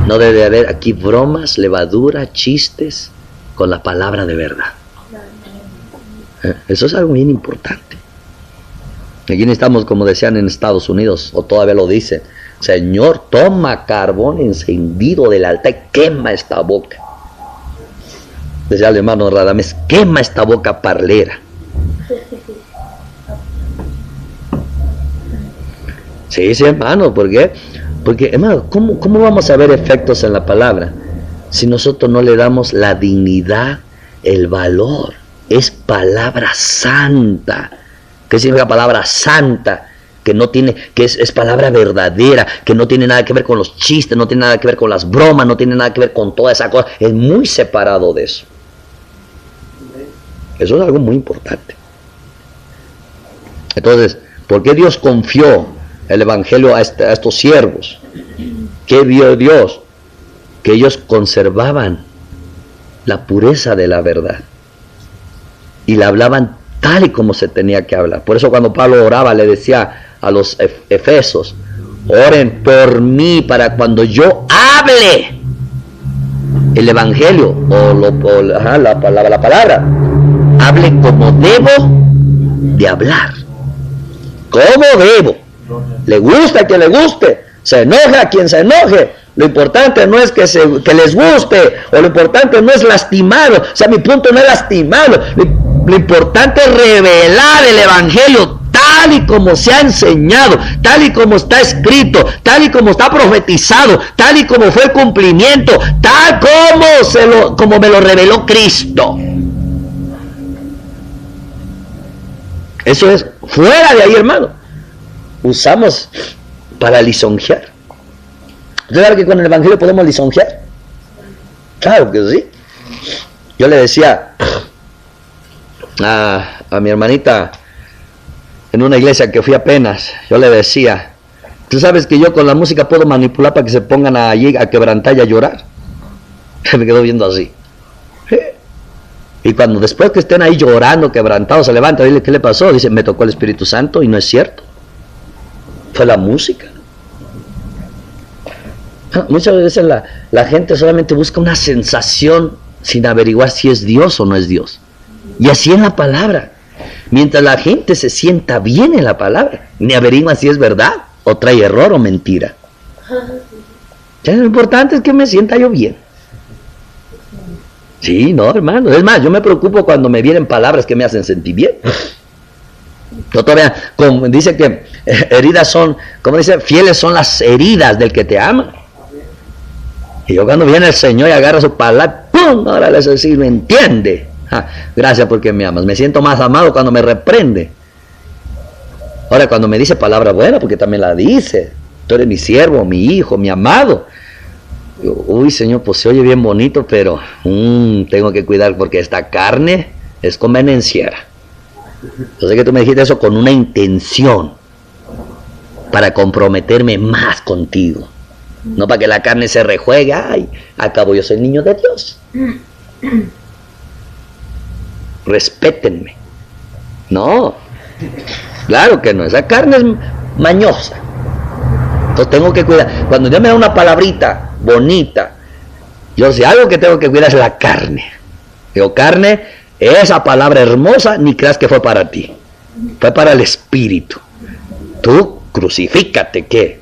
no debe haber aquí bromas, levadura, chistes con la palabra de verdad. Eso es algo bien importante. Aquí necesitamos, como decían en Estados Unidos, o todavía lo dicen, Señor, toma carbón encendido del altar y quema esta boca. Decía el hermano Radamés, quema esta boca parlera. Sí, hermano, ¿por qué? Porque, hermano, ¿cómo vamos a ver efectos en la palabra si nosotros no le damos la dignidad, el valor? Es palabra santa. ¿Qué significa palabra santa? Que no tiene, que es palabra verdadera, que no tiene nada que ver con los chistes, no tiene nada que ver con las bromas, no tiene nada que ver con toda esa cosa. Es muy separado de eso. Eso es algo muy importante. Entonces, ¿por qué Dios confió el evangelio a estos siervos? ¿Qué vio Dios? Que ellos conservaban la pureza de la verdad y la hablaban tal y como se tenía que hablar. Por eso cuando Pablo oraba le decía a los efesos, oren por mí para cuando yo hable el evangelio la palabra, hable como debo de hablar. ¿Cómo debo? Le gusta a quien le guste, se enoja a quien se enoje. Lo importante no es que les guste, o lo importante no es lastimarlo. O sea, mi punto no es lastimarlo. Lo importante es revelar el evangelio tal y como se ha enseñado, tal y como está escrito, tal y como está profetizado, tal y como fue el cumplimiento, tal como me lo reveló Cristo. Eso es, fuera de ahí, hermano, usamos para lisonjear. ¿Usted sabe que con el evangelio podemos lisonjear? Claro que sí. Yo le decía a mi hermanita en una iglesia que fui apenas, yo le decía, ¿tú sabes que yo con la música puedo manipular para que se pongan allí a quebrantar y a llorar? Me quedó viendo así. Y cuando después que estén ahí llorando, quebrantados, se levanta, dile, ¿qué le pasó? Dice, me tocó el Espíritu Santo, y no es cierto. Fue la música. Muchas veces la gente solamente busca una sensación sin averiguar si es Dios o no es Dios. Y así en la palabra. Mientras la gente se sienta bien en la palabra, ni averigua si es verdad, o trae error o mentira. Ya, lo importante es que me sienta yo bien. Sí, no, hermano. Es más, yo me preocupo cuando me vienen palabras que me hacen sentir bien. Yo todavía, como dice que heridas son, como dice, fieles son las heridas del que te ama. Y yo cuando viene el Señor y agarra su palabra, ¡pum! Ahora le decir, me entiende. Gracias porque me amas. Me siento más amado cuando me reprende. Ahora cuando me dice palabra buena, porque también la dice. Tú eres mi siervo, mi hijo, mi amado. Yo, uy, Señor, pues se oye bien bonito, pero tengo que cuidar porque esta carne es convenenciera. Yo sé que tú me dijiste eso con una intención para comprometerme más contigo. No para que la carne se rejuegue. Ay, al cabo yo soy niño de Dios. Respétenme. No, claro que no. Esa carne es mañosa. Entonces tengo que cuidar. Cuando Dios me da una palabrita bonita, yo sé algo que tengo que cuidar es la carne. Digo, carne, esa palabra hermosa, ni creas que fue para ti. Fue para el espíritu. Tú crucifícate, ¿qué?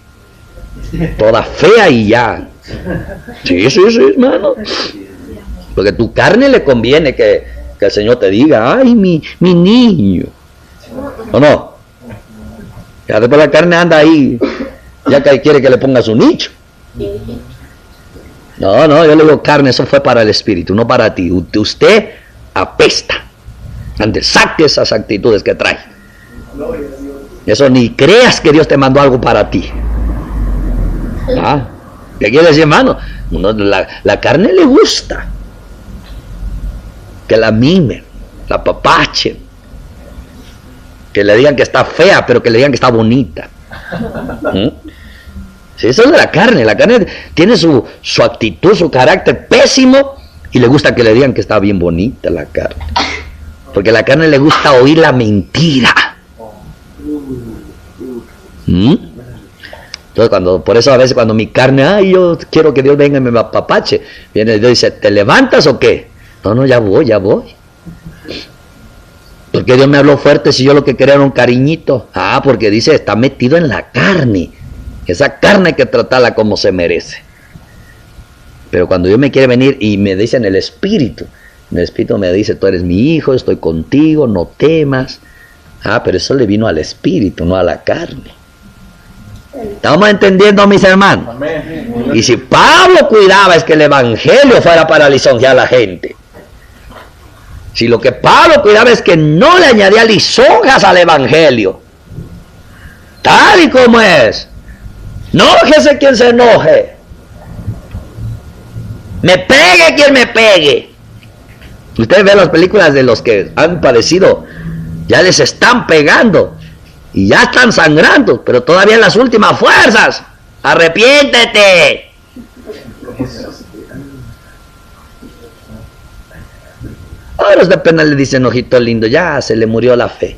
Toda fea y ya. Sí, hermano. Porque tu carne le conviene que el Señor te diga, ay, mi niño. ¿O no? Ya después la carne anda ahí, ya que quiere que le ponga su nicho. No, yo le digo carne, eso fue para el espíritu, no para ti. Usted apesta. Antes, saque esas actitudes que trae. Eso ni creas que Dios te mandó algo para ti. ¿Qué quiere decir, hermano? La carne le gusta que la mimen, la apapachen, que le digan que está fea, pero que le digan que está bonita. Sí, eso es de la carne. La carne tiene su actitud, su carácter pésimo, y le gusta que le digan que está bien bonita la carne. Porque a la carne le gusta oír la mentira. Entonces, por eso a veces cuando mi carne, yo quiero que Dios venga y me apapache, viene Dios y dice, ¿te levantas o qué? No, ya voy. Porque Dios me habló fuerte si yo lo que quería era un cariñito. Porque dice, está metido en la carne. Esa carne hay que tratarla como se merece. Pero cuando Dios me quiere venir y me dice en el espíritu me dice, tú eres mi hijo, estoy contigo, no temas. Pero eso le vino al espíritu, no a la carne. ¿Estamos entendiendo, mis hermanos? Amén. Y si Pablo cuidaba es que el evangelio fuera para lisonjear a la gente. Si lo que Pablo cuidaba es que no le añadía lisonjas al evangelio, tal y como es. Enójese quien se enoje. Me pegue quien me pegue. Ustedes ven las películas de los que han padecido, ya les están pegando y ya están sangrando, pero todavía en las últimas fuerzas. ¡Arrepiéntete! Ahora de pena le dicen, ojito lindo, ya se le murió la fe.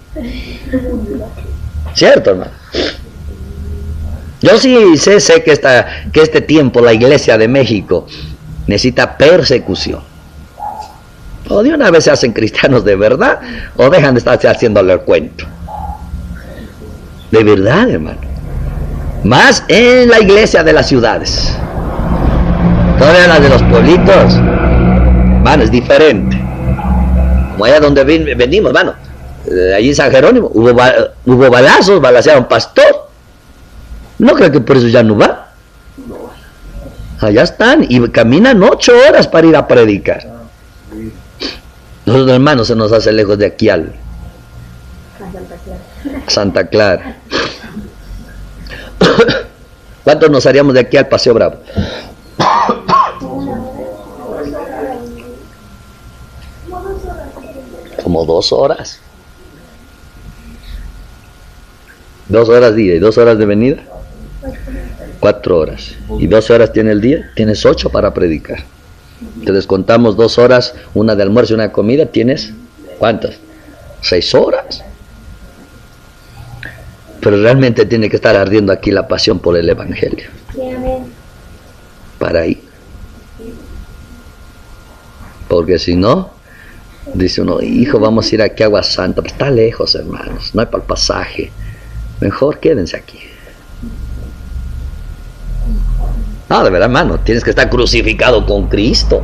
¿Cierto, hermano? Yo sí sé que este tiempo la Iglesia de México necesita persecución. O de una vez se hacen cristianos de verdad, o dejan de estarse haciéndole el cuento. De verdad, hermano. Más en la iglesia de las ciudades. Todavía la de los pueblitos, hermano, es diferente. Como allá donde venimos, hermano. Allí en San Jerónimo hubo balazos, balacearon pastor. ¿No creo que por eso ya no va? Allá están y caminan 8 horas para ir a predicar. Nosotros, hermanos, se nos hace lejos de aquí al Santa Clara. ¿Cuánto nos haríamos de aquí al Paseo Bravo? Como 2 horas. 2 horas día y 2 horas de venida. 4 horas. ¿Y 12 horas tiene el día? Tienes 8 para predicar. Te descontamos 2 horas, una de almuerzo y una de comida, tienes ¿cuántas? 6 horas. Pero realmente tiene que estar ardiendo aquí la pasión por el evangelio. Para ir. Porque si no, dice uno, hijo, vamos a ir aquí a Agua Santa, pero está lejos, hermanos, no hay para el pasaje. Mejor quédense aquí. No, de verdad, hermano, tienes que estar crucificado con Cristo.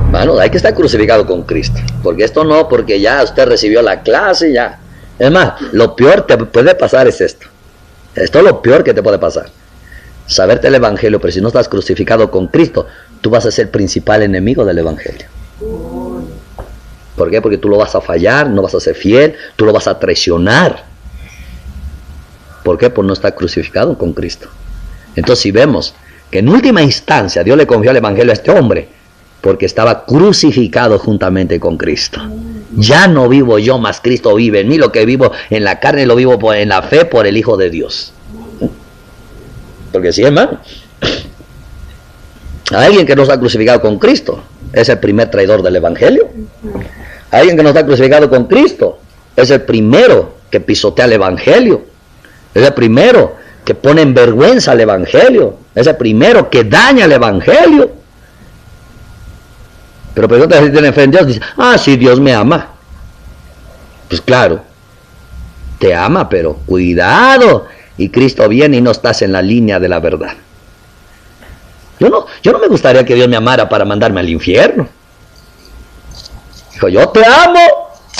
Hermano, hay que estar crucificado con Cristo. Porque esto no, porque ya usted recibió la clase, ya. Es más, lo peor te puede pasar es esto. Esto es lo peor que te puede pasar. Saberte el evangelio, pero si no estás crucificado con Cristo, tú vas a ser el principal enemigo del evangelio. ¿Por qué? Porque tú lo vas a fallar, no vas a ser fiel, tú lo vas a traicionar. ¿Por qué? Por no estar crucificado con Cristo. Entonces, si vemos que en última instancia Dios le confió el evangelio a este hombre, porque estaba crucificado juntamente con Cristo. Ya no vivo yo, mas Cristo vive en mí. Lo que vivo en la carne lo vivo en la fe por el Hijo de Dios. Porque sí, hermano, alguien que no está crucificado con Cristo es el primer traidor del evangelio. Alguien que no está crucificado con Cristo es el primero que pisotea el evangelio. Es el primero que pone en vergüenza al evangelio. Es el primero que daña el evangelio. Pero pregunta si tiene fe en Dios. Dice, sí, Dios me ama. Pues claro, te ama, pero cuidado. Y Cristo viene y no estás en la línea de la verdad. Yo no me gustaría que Dios me amara para mandarme al infierno. Dijo, yo te amo,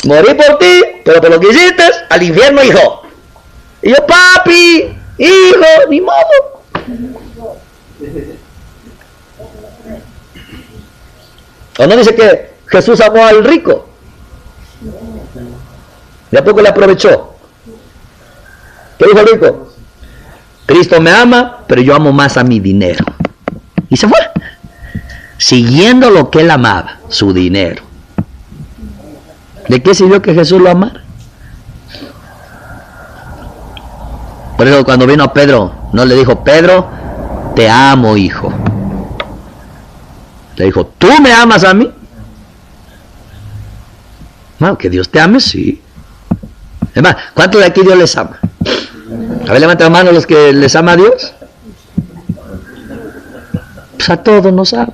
morí por ti, pero por lo que hiciste, al infierno, hijo. Y yo, papi, hijo, ni modo. ¿O no dice que Jesús amó al rico? ¿De a poco le aprovechó? ¿Qué dijo el rico? Cristo me ama, pero yo amo más a mi dinero. Y se fue, siguiendo lo que él amaba, su dinero. ¿De qué sirvió que Jesús lo amara? Por eso cuando vino a Pedro, no le dijo, Pedro, te amo, hijo. Le dijo, ¿tú me amas a mí? Bueno, que Dios te ame, sí. Es más, ¿cuántos de aquí Dios les ama? A ver, levanten la mano los que les ama a Dios. Pues a todos nos ama.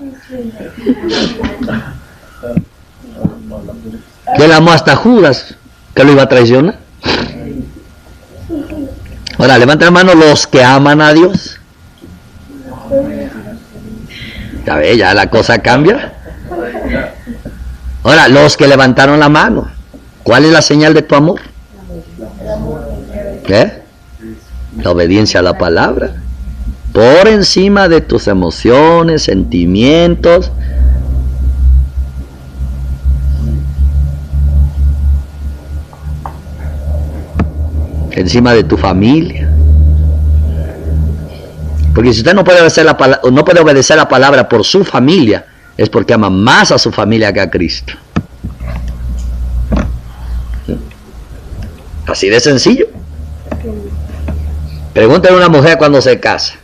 Él amó hasta a Judas, que lo iba a traicionar. Ahora, levanten la mano los que aman a Dios. Ya ve, ya la cosa cambia. Ahora, los que levantaron la mano, ¿cuál es la señal de tu amor? ¿Qué? La obediencia a la palabra. Por encima de tus emociones, sentimientos. Encima de tu familia. Porque si usted no puede obedecer la palabra por su familia, es porque ama más a su familia que a Cristo. Así de sencillo. Pregúntale a una mujer cuando se casa.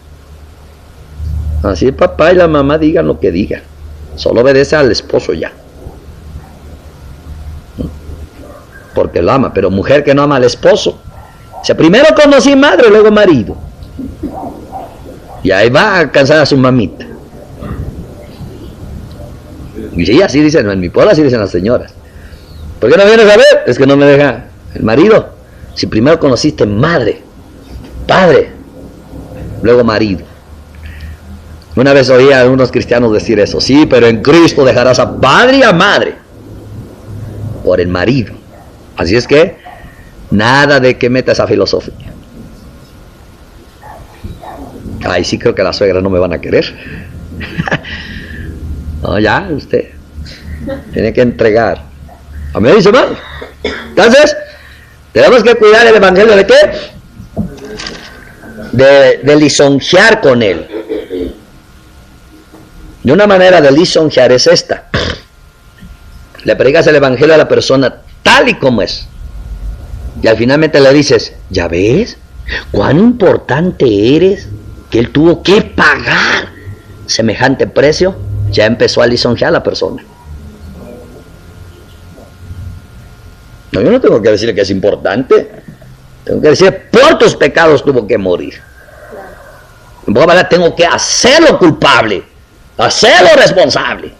Así el papá y la mamá digan lo que digan. Solo obedece al esposo ya. Porque lo ama. Pero mujer que no ama al esposo, o sea, primero conocí madre, luego marido. Y ahí va a alcanzar a su mamita. Y sí, así dicen, en mi pueblo así dicen las señoras. ¿Por qué no vienes a ver? Es que no me deja el marido. Si primero conociste madre, padre, luego marido. Una vez oí a algunos cristianos decir eso. Sí, pero en Cristo dejarás a padre y a madre por el marido. Así es que nada de que metas esa filosofía. Ay, sí creo que las suegras no me van a querer. No, ya, usted tiene que entregar. ¿A mí me dice mal? Entonces, tenemos que cuidar el evangelio de qué? De lisonjear con él. De una manera de lisonjear es esta. Le predicas el evangelio a la persona tal y como es. Y al finalmente le dices, ¿ya ves cuán importante eres? Que él tuvo que pagar semejante precio. Ya empezó a lisonjear a la persona. No, yo no tengo que decirle que es importante. Tengo que decir, por tus pecados tuvo que morir. En pocas palabras, tengo que hacerlo culpable, hacerlo responsable.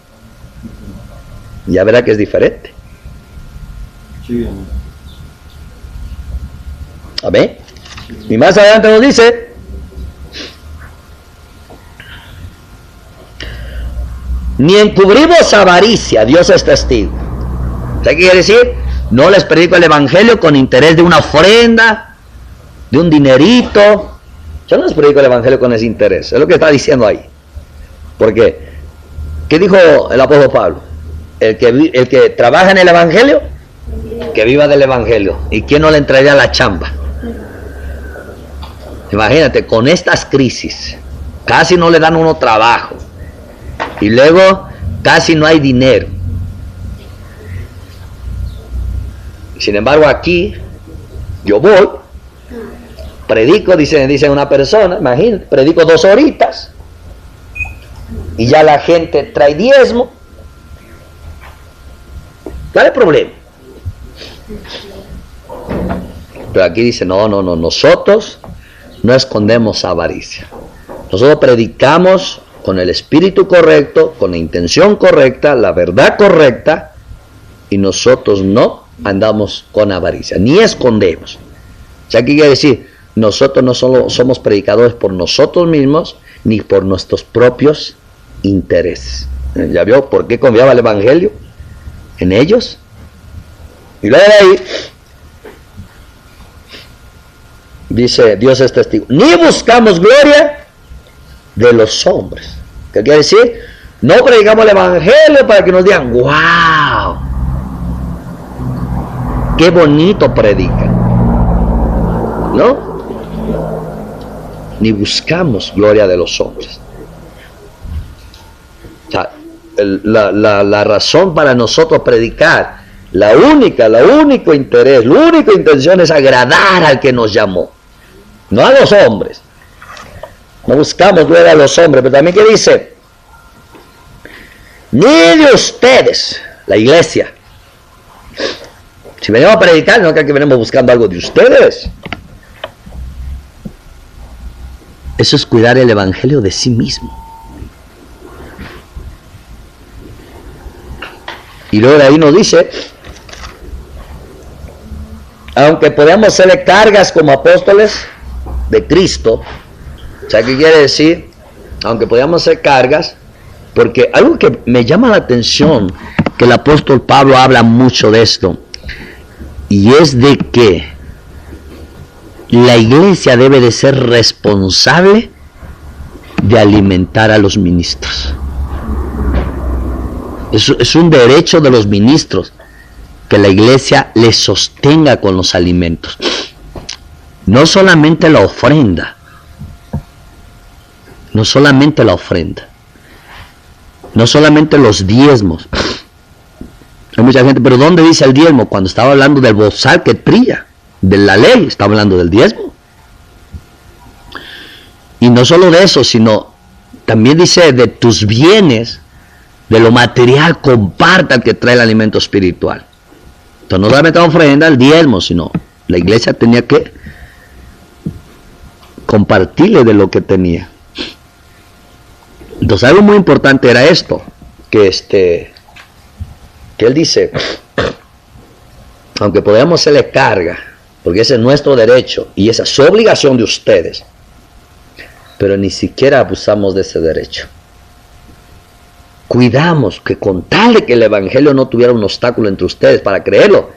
Ya verá que es diferente. A ver. Y más adelante nos dice, ni encubrimos avaricia, Dios es testigo. ¿Qué quiere decir? No les predico el evangelio con interés de una ofrenda, de un dinerito. Yo no les predico el evangelio con ese interés. Es lo que está diciendo ahí. Porque, ¿qué dijo el apóstol Pablo? El que trabaja en el evangelio, que viva del evangelio. ¿Y quién no le entraría a la chamba? Imagínate, con estas crisis, casi no le dan uno trabajo. Y luego, casi no hay dinero. Sin embargo, aquí, yo voy, predico, dice una persona, imagínate, predico 2 horitas, y ya la gente trae diezmo. ¿Cuál es el problema? Pero aquí dice, no, nosotros no escondemos avaricia. Nosotros predicamos con el espíritu correcto, con la intención correcta, la verdad correcta, y nosotros no andamos con avaricia, ni escondemos. O sea, ¿qué quiere decir? Nosotros no solo somos predicadores por nosotros mismos, ni por nuestros propios intereses. ¿Ya vio por qué confiaba el evangelio en ellos? Y luego de ahí dice, Dios es testigo. Ni buscamos gloria, de los hombres. ¿Qué quiere decir? No predicamos el evangelio para que nos digan, wow, qué bonito predican, ¿no? Ni buscamos gloria de los hombres. O sea, la razón para nosotros predicar, la único interés, la única intención es agradar al que nos llamó, no a los hombres. No buscamos gloria a los hombres, pero también que dice, ni de ustedes, la iglesia. Si venimos a predicar, no creo que venimos buscando algo de ustedes. Eso es cuidar el evangelio de sí mismo. Y luego de ahí nos dice, aunque podamos hacerle cargas como apóstoles de Cristo, ¿sabe qué quiere decir? Aunque podamos hacer cargas, porque algo que me llama la atención, que el apóstol Pablo habla mucho de esto, y es de que la iglesia debe de ser responsable de alimentar a los ministros. Es un derecho de los ministros que la iglesia les sostenga con los alimentos. No solamente la ofrenda. No solamente la ofrenda. No solamente los diezmos. Hay mucha gente, pero ¿dónde dice el diezmo? Cuando estaba hablando del bozal que trilla, de la ley, estaba hablando del diezmo. Y no solo de eso, sino también dice de tus bienes, de lo material, comparta el que trae el alimento espiritual. Entonces no solamente la ofrenda, el diezmo, sino la iglesia tenía que compartirle de lo que tenía. Entonces algo muy importante era esto, que él dice, aunque podamos hacerle carga, porque ese es nuestro derecho y esa es su obligación de ustedes, pero ni siquiera abusamos de ese derecho. Cuidamos que con tal de que el evangelio no tuviera un obstáculo entre ustedes para creerlo.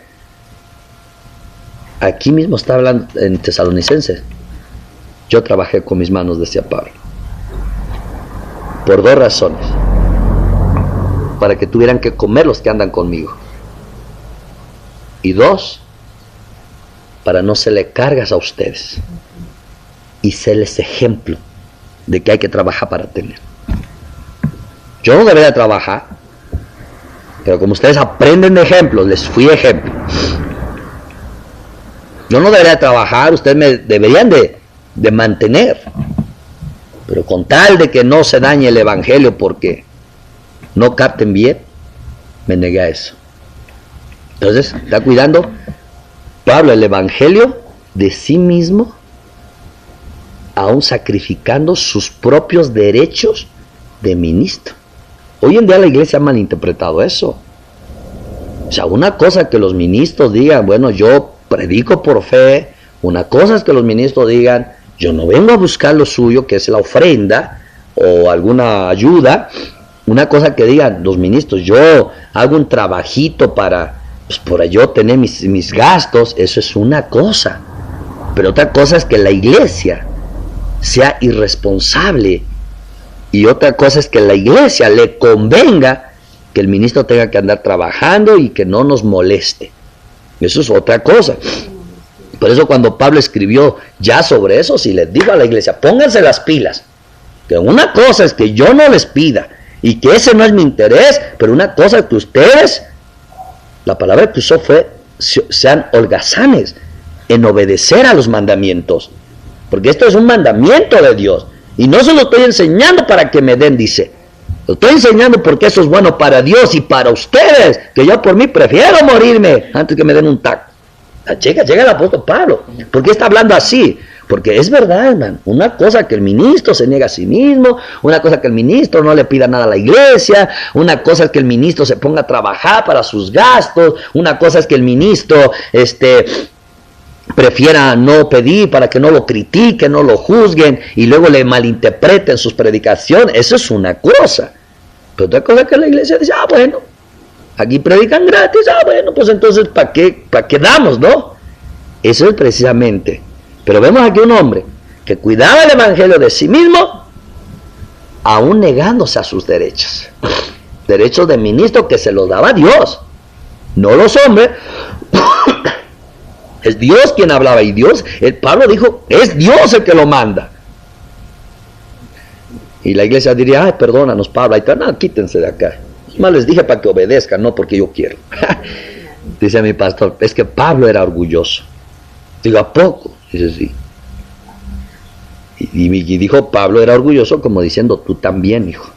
Aquí mismo está hablando en Tesalonicenses. Yo trabajé con mis manos, decía Pablo. Por dos razones. Para que tuvieran que comer los que andan conmigo. Y dos, para no se le cargas a ustedes. Y serles ejemplo de que hay que trabajar para tener. Yo no debería trabajar, pero como ustedes aprenden de ejemplos, les fui ejemplo. Yo no debería trabajar, ustedes me deberían de mantener. Pero con tal de que no se dañe el evangelio porque no capten bien, me negué a eso. Entonces, está cuidando Pablo el evangelio de sí mismo, aún sacrificando sus propios derechos de ministro. Hoy en día la iglesia ha malinterpretado eso. O sea, una cosa es que los ministros digan, bueno, yo predico por fe. Una cosa es que los ministros digan, yo no vengo a buscar lo suyo, que es la ofrenda o alguna ayuda. Una cosa que digan los ministros, yo hago un trabajito para, pues, por yo tener mis gastos. Eso es una cosa. Pero otra cosa es que la iglesia sea irresponsable. Y otra cosa es que la iglesia le convenga que el ministro tenga que andar trabajando y que no nos moleste. Eso es otra cosa. Por eso cuando Pablo escribió ya sobre eso, si les digo a la iglesia, pónganse las pilas. Que una cosa es que yo no les pida y que ese no es mi interés, pero una cosa es que ustedes, la palabra que usó fue, sean holgazanes en obedecer a los mandamientos. Porque esto es un mandamiento de Dios. Y no se lo estoy enseñando para que me den, dice. Lo estoy enseñando porque eso es bueno para Dios y para ustedes. Que yo por mí prefiero morirme antes que me den un taco. Llega el apóstol Pablo. ¿Por qué está hablando así? Porque es verdad, hermano. Una cosa que el ministro se niega a sí mismo. Una cosa que el ministro no le pida nada a la iglesia. Una cosa es que el ministro se ponga a trabajar para sus gastos. Una cosa es que el ministro prefiera no pedir para que no lo critiquen, no lo juzguen y luego le malinterpreten sus predicaciones. Eso es una cosa. Pero otra cosa es que la iglesia dice, bueno, aquí predican gratis, bueno, pues entonces ¿para qué damos, no? Eso es precisamente. Pero vemos aquí un hombre que cuidaba el evangelio de sí mismo aún negándose a sus derechos. Derechos de ministro que se los daba Dios, no los hombres. Es Dios quien hablaba, y Dios, el Pablo dijo, es Dios el que lo manda. Y la iglesia diría, ay, perdónanos, Pablo, no, quítense de acá. Más les dije para que obedezcan, no porque yo quiero. Dice mi pastor, es que Pablo era orgulloso. Digo, ¿a poco? Dice, sí. Y dijo, Pablo era orgulloso, como diciendo, tú también, hijo.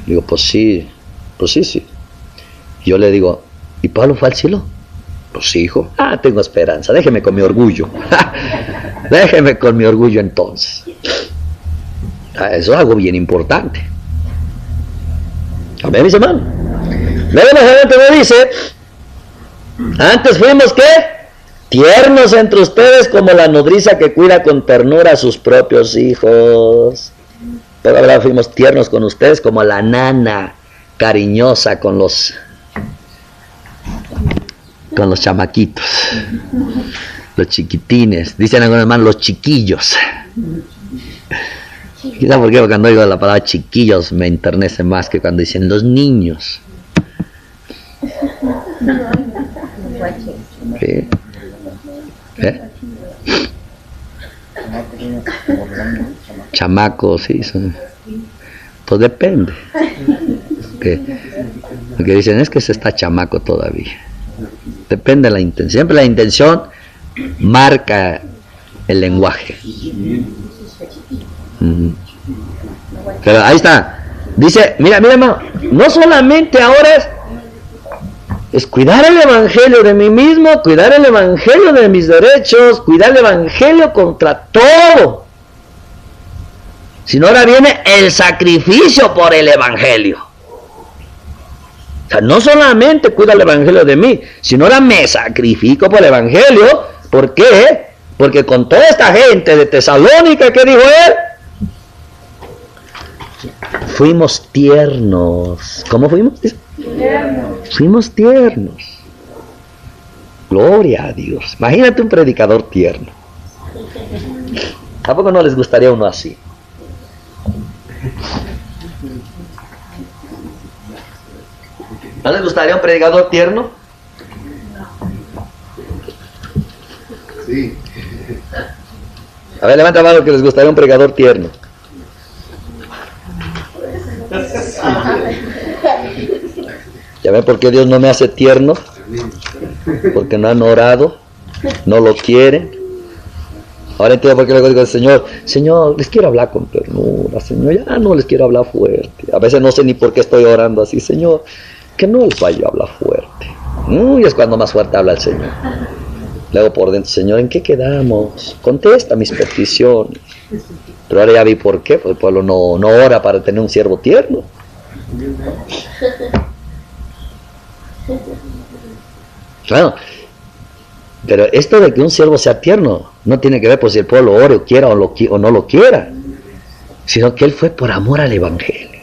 Digo, pues sí. Yo le digo, ¿y Pablo fue al cielo? Pues sí, hijo. Ah, tengo esperanza, déjeme con mi orgullo. Déjeme con mi orgullo entonces. Eso es algo bien importante. Amén, mis hermanos. Luego más adelante me dice, antes fuimos, ¿qué? Tiernos entre ustedes como la nodriza que cuida con ternura a sus propios hijos. Pero ahora fuimos tiernos con ustedes como la nana cariñosa con los chamaquitos, los chiquitines. Dicen algunos hermanos, los chiquillos. Quizá porque cuando oigo la palabra chiquillos me enternece más que cuando dicen los niños. ¿Qué? Chamacos, sí, son. Pues depende. Porque dicen, es que se está chamaco todavía. Depende de la intención. Siempre la intención marca el lenguaje. Pero ahí está. Dice, mira hermano, no solamente ahora es cuidar el evangelio de mí mismo, cuidar el evangelio de mis derechos, cuidar el evangelio contra todo, sino ahora viene el sacrificio por el evangelio. O sea, no solamente cuida el evangelio de mí, sino ahora me sacrifico por el evangelio. ¿Por qué? Porque con toda esta gente de Tesalónica, ¿qué dijo él? Fuimos tiernos. ¿Cómo fuimos? Tiernos. Fuimos tiernos. Gloria a Dios. Imagínate un predicador tierno. ¿A poco no les gustaría uno así? ¿No les gustaría un predicador tierno? Sí. A ver, levanta la mano que les gustaría un predicador tierno. ¿Ya ven por qué Dios no me hace tierno? Porque no han orado, no lo quieren. Ahora entiendo por qué le digo al Señor, Señor, les quiero hablar con ternura, Señor, ya no les quiero hablar fuerte. A veces no sé ni por qué estoy orando así, Señor, que no les vaya a hablar fuerte. Y es cuando más fuerte habla el Señor. Luego por dentro, Señor, ¿en qué quedamos? Contesta mis peticiones. Pero ahora ya vi por qué, porque el pueblo no ora para tener un siervo tierno. Claro, pero esto de que un siervo sea tierno no tiene que ver por si el pueblo ore o quiera o no lo quiera, sino que él fue por amor al evangelio.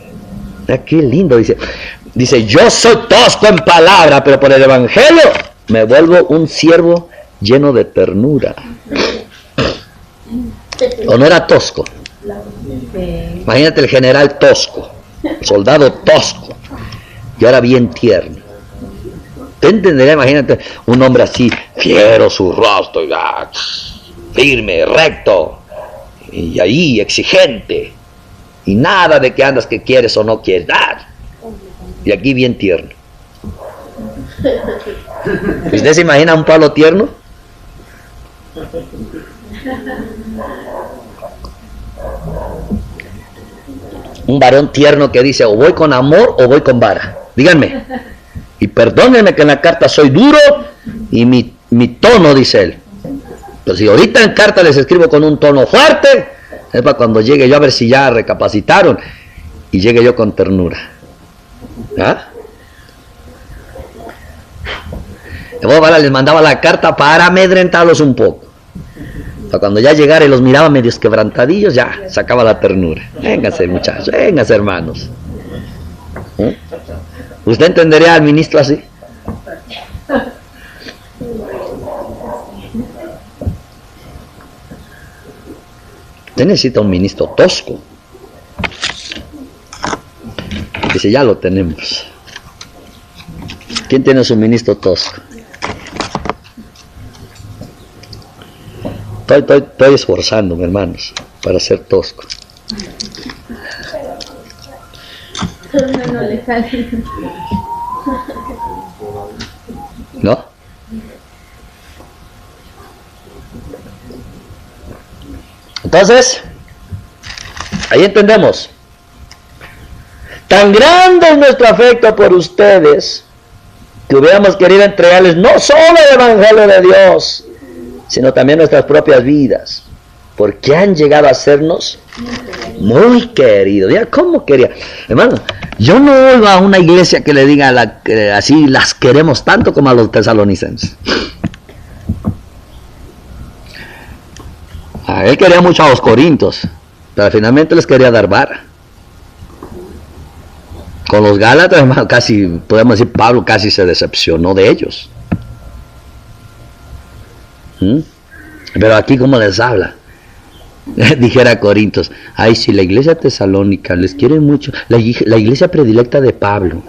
Mira qué lindo, dice, yo soy tosco en palabra, pero por el evangelio me vuelvo un siervo lleno de ternura. ¿O no era tosco? Imagínate el general tosco, el soldado tosco, y ahora bien tierno. ¿Te entendería? Imagínate un hombre así, fiero su rostro, firme, recto, y ahí exigente, y nada de que andas que quieres o no quieres, y aquí bien tierno. ¿Usted se imagina un Pablo tierno? Un varón tierno que dice, o voy con amor o voy con vara. Díganme. Y perdónenme que en la carta soy duro y mi tono, dice él. Pero si ahorita en carta les escribo con un tono fuerte, es para cuando llegue yo a ver si ya recapacitaron y llegue yo con ternura. ¿Ah? Les mandaba la carta para amedrentarlos un poco. Para cuando ya llegara y los miraba medios quebrantadillos, ya sacaba la ternura. Vénganse muchachos, vénganse hermanos. ¿Eh? ¿Usted entendería al ministro así? Usted necesita un ministro tosco. Dice, ya lo tenemos. ¿Quién tiene su ministro tosco? Estoy esforzándome, hermanos, para ser tosco. No le sale. ¿No? Entonces, ahí entendemos. Tan grande es nuestro afecto por ustedes que hubiéramos querido entregarles no solo el Evangelio de Dios, sino también nuestras propias vidas, porque han llegado a sernos muy queridos. Mira cómo quería. Hermano, yo no oigo a una iglesia que le diga así, las queremos tanto como a los tesalonicenses. Él quería mucho a los corintios, pero finalmente les quería dar vara. Con los gálatas, hermano, casi, podemos decir, Pablo casi se decepcionó de ellos. Pero aquí, ¿cómo les habla? Dijera a Corintios, ay, si la iglesia tesalónica les quiere mucho, la iglesia predilecta de Pablo.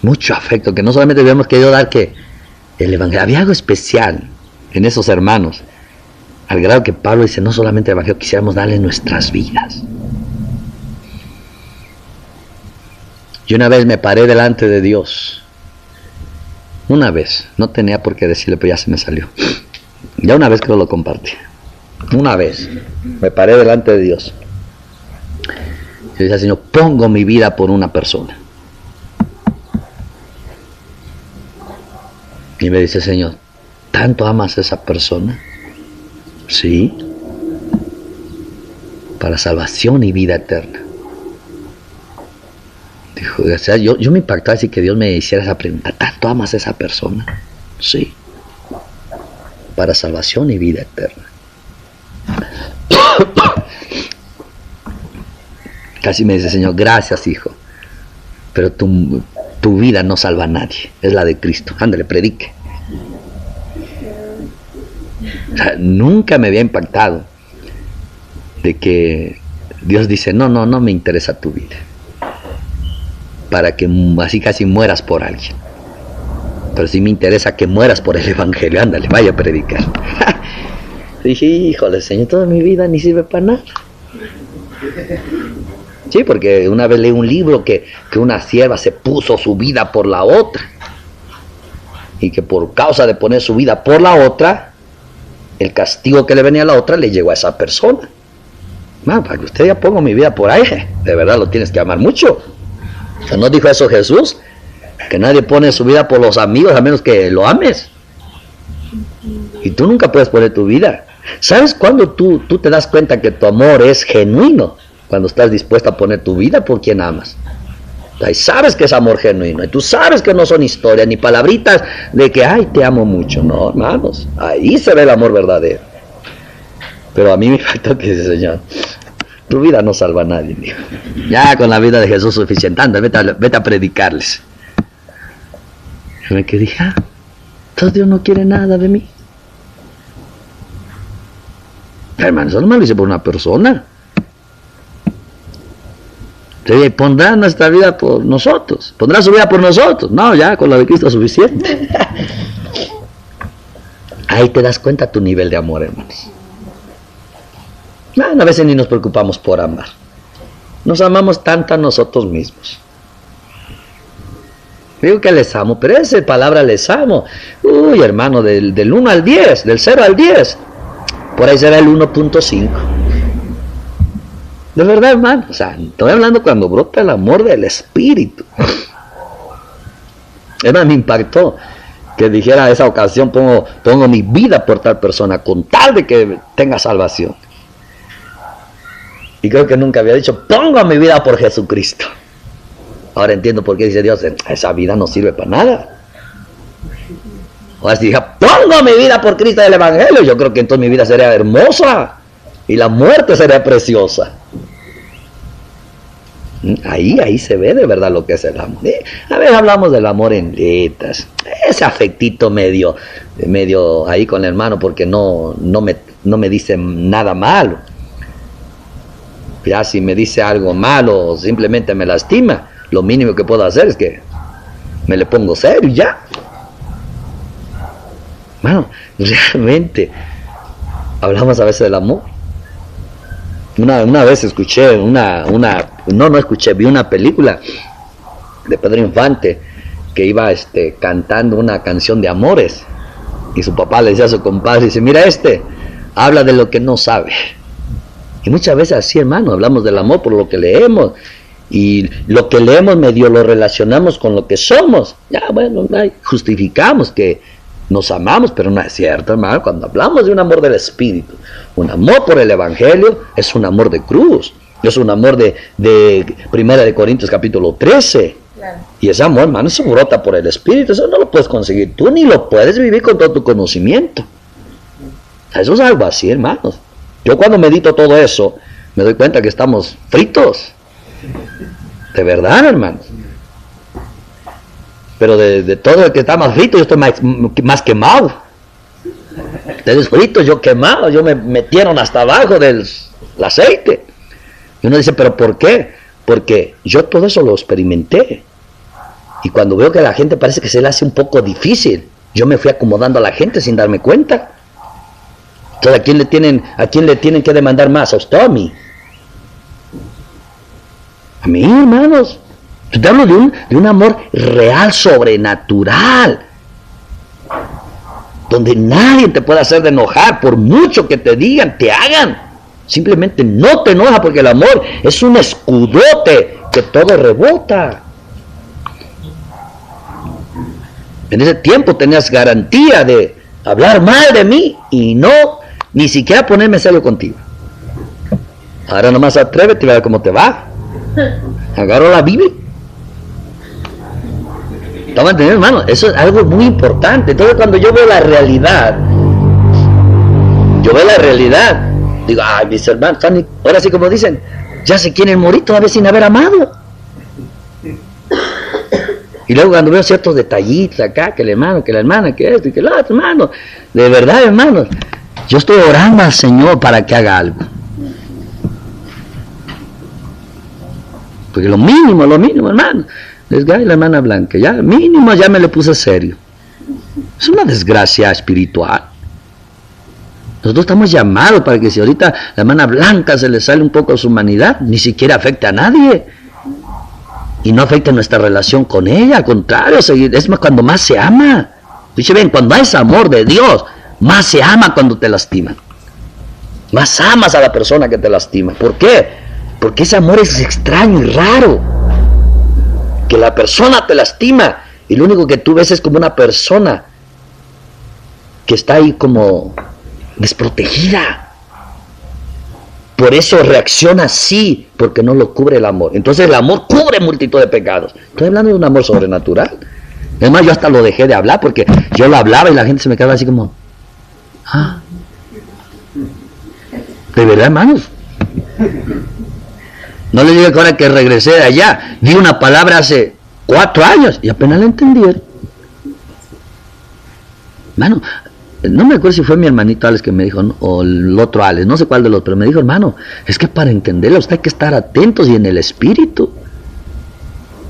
Mucho afecto, que no solamente habíamos querido dar que el evangelio, había algo especial en esos hermanos, al grado que Pablo dice, no solamente el evangelio, quisiéramos darle nuestras vidas. Y una vez me paré delante de Dios, una vez, no tenía por qué decirle, pero ya se me salió, ya una vez que lo compartí, una vez, me paré delante de Dios, y decía, Señor, pongo mi vida por una persona. Y me dice, Señor, ¿tanto amas a esa persona? Sí. Para salvación y vida eterna. Dijo, o sea, yo me impactaba así que Dios me hiciera esa pregunta. ¿Tanto amas a esa persona? Sí. Para salvación y vida eterna. Casi me dice, Señor, gracias, hijo. Pero tu vida no salva a nadie, es la de Cristo. Ándale, predique. O sea, nunca me había impactado de que Dios dice, no me interesa tu vida, para que así casi mueras por alguien, pero sí me interesa que mueras por el evangelio. Ándale, vaya a predicar. Dije, híjole, Señor, toda mi vida ni sirve para nada. Sí, porque una vez leí un libro que una sierva se puso su vida por la otra, y que por causa de poner su vida por la otra, el castigo que le venía a la otra le llegó a esa persona. Para que usted ya ponga mi vida por ahí, de verdad lo tienes que amar mucho. O sea, ¿no dijo eso Jesús? Que nadie pone su vida por los amigos a menos que lo ames. Y tú nunca puedes poner tu vida. ¿Sabes cuándo tú te das cuenta que tu amor es genuino? Cuando estás dispuesto a poner tu vida por quien amas. Ahí sabes que es amor genuino. Y tú sabes que no son historias ni palabritas de que, ay, te amo mucho. No, hermanos. Ahí se ve el amor verdadero. Pero a mí me falta que dice, Señor, tu vida no salva a nadie, hijo. Ya con la vida de Jesús suficiente. Anda, vete a predicarles. Y me quedé, entonces Dios no quiere nada de mí. Hermano, eso no me lo hice por una persona. Pondrá nuestra vida por nosotros, pondrá su vida por nosotros. No, ya con la de Cristo es suficiente. Ahí te das cuenta tu nivel de amor, hermanos. A veces ni nos preocupamos por amar, nos amamos tanto a nosotros mismos. Digo que les amo, pero esa palabra les amo, uy, hermano, del 1 al 10, del 0 al 10, por ahí será el 1.5. De verdad, hermano, o sea, estoy hablando cuando brota el amor del Espíritu. Hermano, me impactó que dijera esa ocasión, pongo mi vida por tal persona, con tal de que tenga salvación. Y creo que nunca había dicho, pongo mi vida por Jesucristo. Ahora entiendo por qué dice Dios, esa vida no sirve para nada. Ahora si dije, pongo mi vida por Cristo del Evangelio, yo creo que entonces mi vida sería hermosa y la muerte sería preciosa. Ahí se ve de verdad lo que es el amor. A ver, hablamos del amor en letras. Ese afectito medio ahí con el hermano, porque no me dice nada malo. Ya si me dice algo malo, simplemente me lastima, lo mínimo que puedo hacer es que me le pongo serio y ya. Bueno, realmente hablamos a veces del amor. Una vez escuché vi una película de Pedro Infante que iba cantando una canción de amores, y su papá le decía a su compadre, dice, mira, habla de lo que no sabe. Y muchas veces así, hermano, hablamos del amor por lo que leemos, y lo que leemos medio lo relacionamos con lo que somos. Ya, bueno, justificamos que nos amamos, pero no es cierto, hermano. Cuando hablamos de un amor del Espíritu, un amor por el Evangelio, es un amor de cruz, es un amor de 1 de Corintios capítulo 13. Claro. Y ese amor, hermano, eso brota por el Espíritu. Eso no lo puedes conseguir tú, ni lo puedes vivir con todo tu conocimiento. Eso es algo así, hermanos. Yo cuando medito todo eso, me doy cuenta que estamos fritos. De verdad, hermanos. Pero de todo el que está más frito, yo estoy más quemado. Ustedes fritos, yo quemado, yo me metieron hasta abajo del aceite. Y uno dice, ¿pero por qué? Porque yo todo eso lo experimenté. Y cuando veo que a la gente parece que se le hace un poco difícil, yo me fui acomodando a la gente sin darme cuenta. Entonces, ¿a quién le tienen que demandar más? ¿A usted o a mí? A mí, hermanos. Yo te hablo de un amor real, sobrenatural, donde nadie te puede hacer de enojar, por mucho que te digan, te hagan. Simplemente no te enoja, porque el amor es un escudote que todo rebota. En ese tiempo tenías garantía de hablar mal de mí y ni siquiera ponerme serio contigo. Ahora nomás atrévete y a ver cómo te va. Agarro la Biblia. ¿Estamos entendiendo, hermano? Eso es algo muy importante. Entonces, cuando yo veo la realidad, digo, ay, mis hermanos, ahora sí, como dicen, ya se quieren morir todavía sin haber amado. Y luego cuando veo ciertos detallitos acá, que el hermano, que la hermana, que esto y que lo otro, hermano, de verdad, hermanos, yo estoy orando al Señor para que haga algo. Porque lo mínimo, hermano, les cae la hermana Blanca, ya mínimo ya me le puse serio. Es una desgracia espiritual. Nosotros estamos llamados para que si ahorita la hermana Blanca se le sale un poco su humanidad, ni siquiera afecte a nadie. Y no afecte nuestra relación con ella, al contrario, es más cuando más se ama. Dice bien, cuando hay ese amor de Dios, más se ama cuando te lastiman. Más amas a la persona que te lastima. ¿Por qué? Porque ese amor es extraño y raro. Que la persona te lastima y lo único que tú ves es como una persona que está ahí como desprotegida. Por eso reacciona así, porque no lo cubre el amor. Entonces el amor cubre multitud de pecados. Estoy hablando de un amor sobrenatural. Además, yo hasta lo dejé de hablar porque yo lo hablaba y la gente se me quedaba así como, ¿de verdad, hermanos? No les digo que ahora que regresé de allá, di una palabra hace 4 años y apenas la entendieron. Hermano, no me acuerdo si fue mi hermanito Alex que me dijo, ¿no? O el otro Alex, no sé cuál de los, pero me dijo, hermano, es que para entenderla usted hay que estar atentos y en el Espíritu.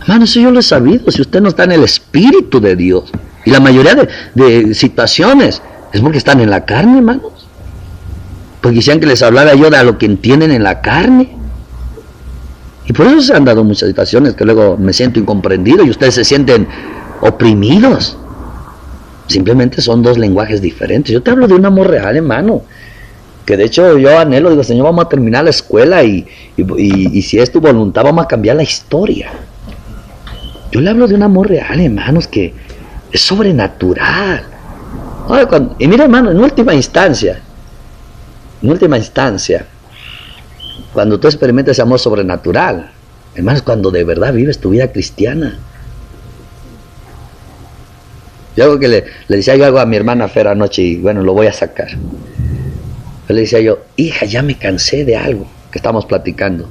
Hermano, eso yo lo he sabido, si usted no está en el Espíritu de Dios. Y la mayoría de situaciones es porque están en la carne, hermanos. Porque quisieran que les hablara yo de lo que entienden en la carne. Y por eso se han dado muchas situaciones que luego me siento incomprendido y ustedes se sienten oprimidos. Simplemente son 2 lenguajes diferentes. Yo te hablo de un amor real, hermano. Que de hecho yo anhelo, digo, Señor, vamos a terminar la escuela y si es tu voluntad, vamos a cambiar la historia. Yo le hablo de un amor real, hermanos, que es sobrenatural. Y mira, hermano, en última instancia, cuando tú experimentas ese amor sobrenatural, hermano, es cuando de verdad vives tu vida cristiana. Yo algo que le decía yo algo a mi hermana Fer anoche y bueno, lo voy a sacar. Yo le decía yo, hija, ya me cansé de algo que estamos platicando.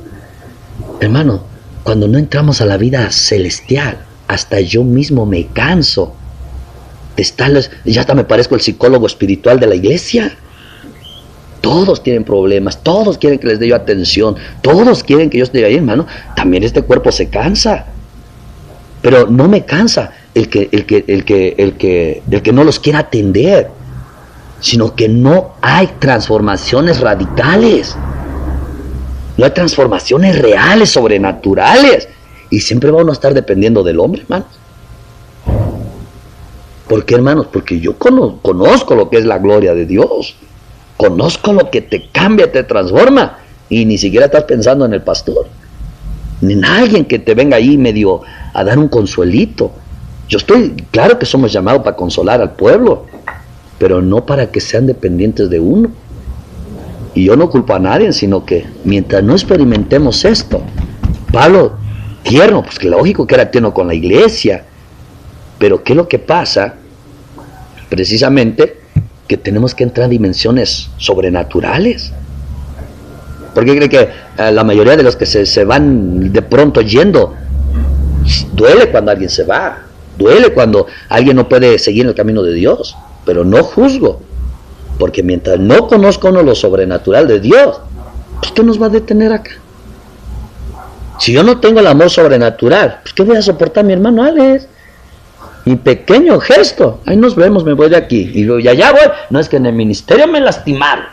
Hermano, Cuando no entramos a la vida celestial, hasta yo mismo me canso de estarles, ya hasta me parezco el psicólogo espiritual de la iglesia. Todos tienen problemas, todos quieren que les dé yo atención, todos quieren que yo esté ahí, hermano. También este cuerpo se cansa, pero no me cansa el que no los quiera atender, sino que no hay transformaciones radicales, no hay transformaciones reales, sobrenaturales, y siempre vamos a estar dependiendo del hombre, hermanos. ¿Por qué, hermanos? Porque yo conozco lo que es la gloria de Dios, conozco lo que te cambia, te transforma, y ni siquiera estás pensando en el pastor, ni en alguien que te venga ahí medio a dar un consuelito. Yo estoy, claro que somos llamados para consolar al pueblo, pero no para que sean dependientes de uno. Y yo no culpo a nadie, sino que mientras no experimentemos esto, Pablo, tierno, pues que lógico que era tierno con la iglesia, pero ¿qué es lo que pasa? Precisamente que tenemos que entrar en dimensiones sobrenaturales. ¿Por qué cree que la mayoría de los que se van de pronto yendo, duele cuando alguien se va, duele cuando alguien no puede seguir en el camino de Dios? Pero no juzgo, porque mientras no conozca uno lo sobrenatural de Dios, pues ¿qué nos va a detener acá? Si yo no tengo el amor sobrenatural, pues ¿qué voy a soportar, mi hermano Alex? Mi pequeño gesto, ahí nos vemos, me voy de aquí, y luego ya voy. No, es que en el ministerio me lastimaron.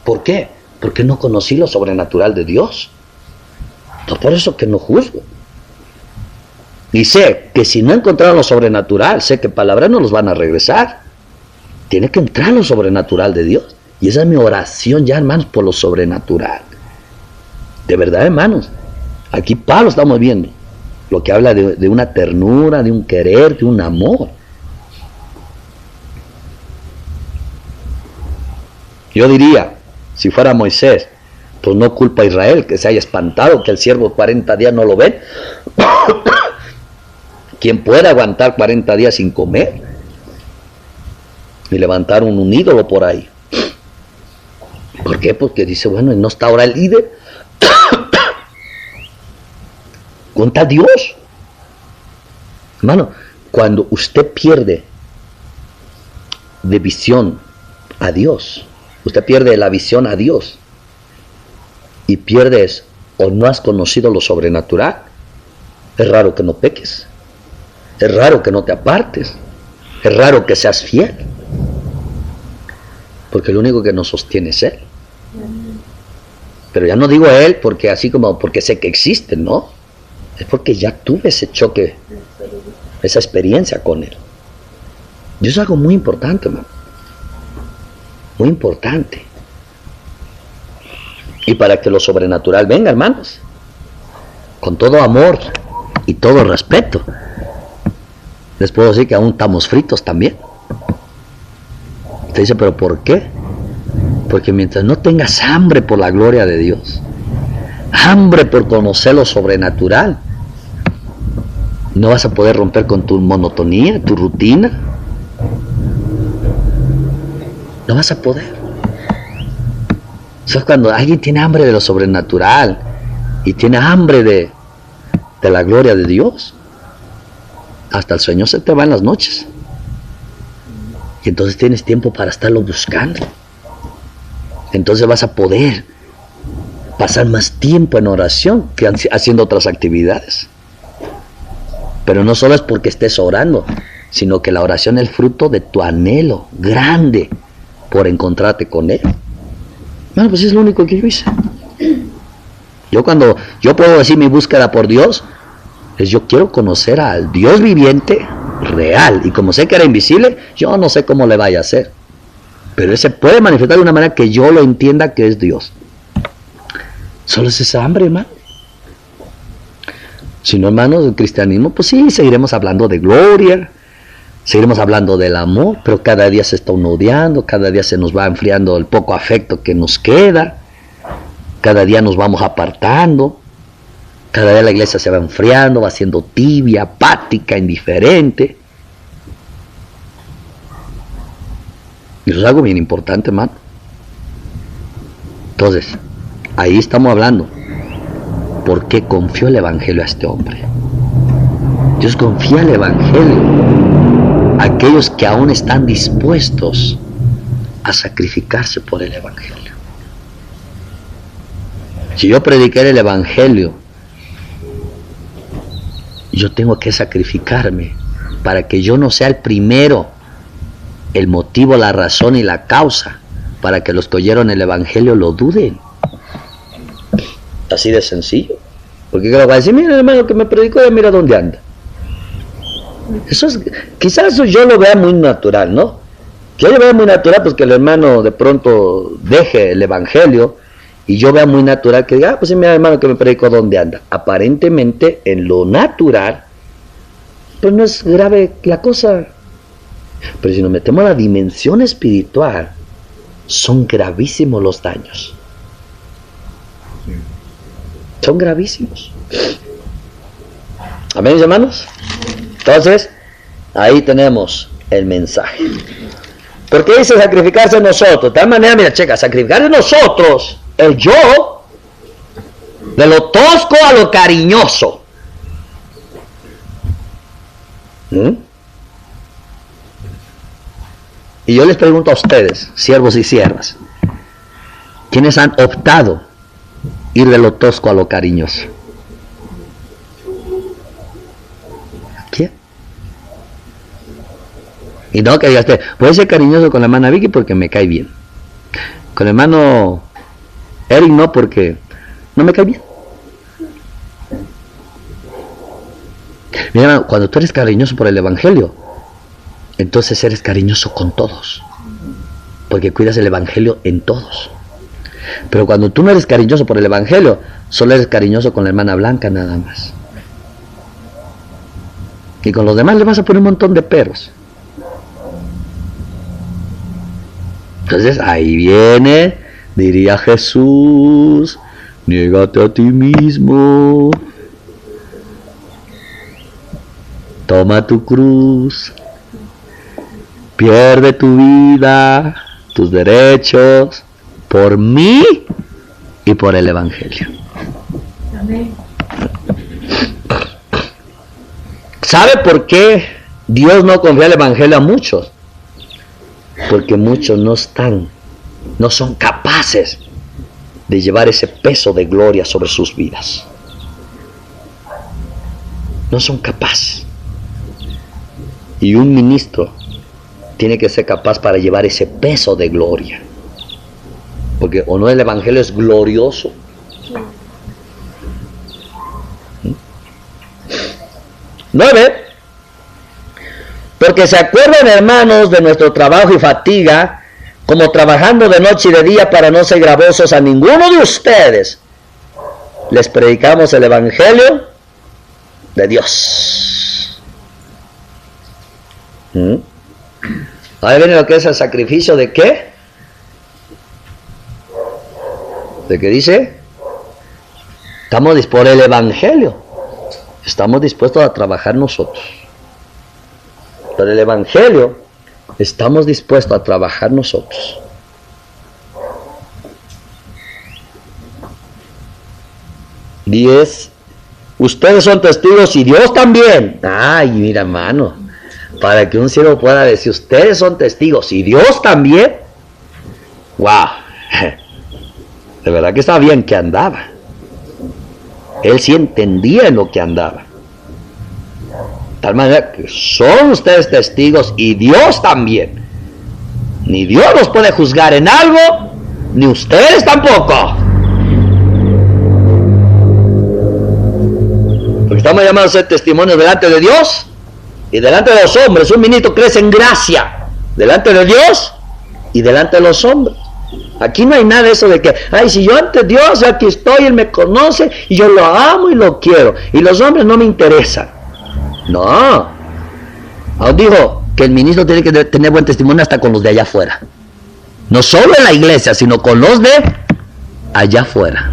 ¿Por qué? Porque no conocí lo sobrenatural de Dios. No, por eso que no juzgo. Y sé que si no encontraron lo sobrenatural, sé que palabras no los van a regresar. Tiene que entrar lo sobrenatural de Dios. Y esa es mi oración ya, hermanos, por lo sobrenatural. De verdad, hermanos. Aquí Pablo estamos viendo lo que habla de una ternura, de un querer, de un amor. Yo diría, si fuera Moisés, pues no culpa a Israel que se haya espantado, que el siervo 40 días no lo ven. ¿Quién puede aguantar 40 días sin comer? Y levantaron un ídolo por ahí. ¿Por qué? Porque dice, bueno, no está ahora el líder. Cuenta a Dios. Hermano, cuando usted pierde de visión a Dios, usted pierde la visión a Dios y pierdes o no has conocido lo sobrenatural, es raro que no peques, es raro que no te apartes, es raro que seas fiel, porque lo único que nos sostiene es Él. Pero ya no digo Él porque así como porque sé que existe, no, es porque ya tuve ese choque, esa experiencia con Él. Y eso es algo muy importante, hermano. Muy importante. Y para que lo sobrenatural venga, hermanos, con todo amor y todo respeto, les puedo decir que aún estamos fritos también. Usted dice, ¿pero por qué? Porque mientras no tengas hambre por la gloria de Dios, hambre por conocer lo sobrenatural, no vas a poder romper con tu monotonía, tu rutina. No vas a poder. Eso es cuando alguien tiene hambre de lo sobrenatural y tiene hambre de la gloria de Dios. Hasta el sueño se te va en las noches. Y entonces tienes tiempo para estarlo buscando. Entonces vas a poder pasar más tiempo en oración que haciendo otras actividades. Pero no solo es porque estés orando, sino que la oración es el fruto de tu anhelo grande por encontrarte con Él. Bueno, pues es lo único que yo hice. Yo puedo decir mi búsqueda por Dios, es yo quiero conocer al Dios viviente, real, y como sé que era invisible, yo no sé cómo le vaya a hacer, pero Él se puede manifestar de una manera que yo lo entienda que es Dios. Solo es esa hambre, hermano. Si no, hermanos, del cristianismo, pues sí, seguiremos hablando de gloria, seguiremos hablando del amor, pero cada día se está uno odiando, cada día se nos va enfriando el poco afecto que nos queda, cada día nos vamos apartando, cada día la iglesia se va enfriando, va siendo tibia, apática, indiferente. Y eso es algo bien importante, hermano. Entonces, ahí estamos hablando ¿por qué confió el Evangelio a este hombre? Dios confía el Evangelio a aquellos que aún están dispuestos a sacrificarse por el Evangelio. Si yo prediqué el Evangelio, yo tengo que sacrificarme para que yo no sea el primero, el motivo, la razón y la causa para que los que oyeron el Evangelio lo duden. Así de sencillo. Porque lo va a decir, mira hermano que me predicó, mira dónde anda. Eso es, quizás eso yo lo vea muy natural, ¿no? Yo lo vea muy natural, pues que el hermano de pronto deje el Evangelio, y yo vea muy natural que diga, pues sí, mira hermano que me predicó dónde anda. Aparentemente, en lo natural, pues no es grave la cosa. Pero si nos metemos a la dimensión espiritual, son gravísimos los daños. Son gravísimos. Amén, hermanos. Entonces, ahí tenemos el mensaje. ¿Por qué dice sacrificarse nosotros? De tal manera, mira, checa, sacrificarse nosotros, el yo, de lo tosco a lo cariñoso. Y yo les pregunto a ustedes, siervos y siervas, ¿quiénes han optado ir de lo tosco a lo cariñoso? ¿Quién? Y no que digas, voy a ser cariñoso con la hermana Vicky porque me cae bien. Con el hermano Eric no, porque no me cae bien. Mira, cuando tú eres cariñoso por el Evangelio, entonces eres cariñoso con todos, porque cuidas el Evangelio en todos. Pero cuando tú no eres cariñoso por el Evangelio, solo eres cariñoso con la hermana Blanca nada más. Y con los demás le vas a poner un montón de peros. Entonces ahí viene, diría Jesús, niégate a ti mismo, toma tu cruz, pierde tu vida, tus derechos, por mí y por el Evangelio. Amén. ¿Sabe por qué Dios no confía el Evangelio a muchos? Porque muchos no son capaces de llevar ese peso de gloria sobre sus vidas. No son capaces. Y un ministro tiene que ser capaz para llevar ese peso de gloria. Porque o no el Evangelio es glorioso. 9. Porque se acuerdan, hermanos, de nuestro trabajo y fatiga, como trabajando de noche y de día para no ser gravosos a ninguno de ustedes. Les predicamos el Evangelio de Dios. Ahora viene lo que es el sacrificio de ¿qué? ¿De qué dice? Estamos por el Evangelio. Estamos dispuestos a trabajar nosotros. Por el Evangelio estamos dispuestos a trabajar nosotros. Ustedes son testigos y Dios también. Ay, mira, hermano, para que un siervo pueda decir, ustedes son testigos y Dios también. Wow, de verdad que estaba bien que andaba. Él sí entendía en lo que andaba. De tal manera que son ustedes testigos y Dios también. Ni Dios los puede juzgar en algo, ni ustedes tampoco. Porque estamos llamados a ser testimonios delante de Dios y delante de los hombres. Un ministro crece en gracia delante de Dios y delante de los hombres. Aquí no hay nada de eso de que, ay, si yo ante Dios, aquí estoy, Él me conoce y yo lo amo y lo quiero. Y los hombres no me interesan. No. Os digo que el ministro tiene que tener buen testimonio hasta con los de allá afuera. No solo en la iglesia, sino con los de allá afuera.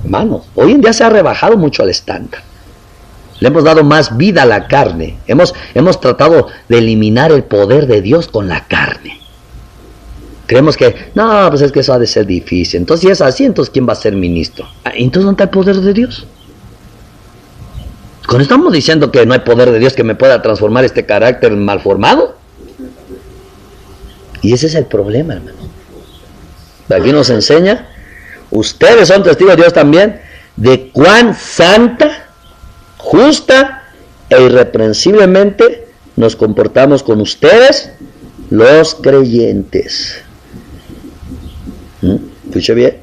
Hermanos, hoy en día se ha rebajado mucho el estándar. Le hemos dado más vida a la carne. Hemos tratado de eliminar el poder de Dios con la carne. Creemos que, no, pues es que eso ha de ser difícil. Entonces, si es así, entonces ¿quién va a ser ministro? Entonces, ¿dónde está el poder de Dios? Cuando estamos diciendo que no hay poder de Dios que me pueda transformar este carácter mal formado. Y ese es el problema, hermano. Aquí nos enseña, ustedes son testigos de Dios también, de cuán santa, justa e irreprensiblemente nos comportamos con ustedes, los creyentes. Escuche bien.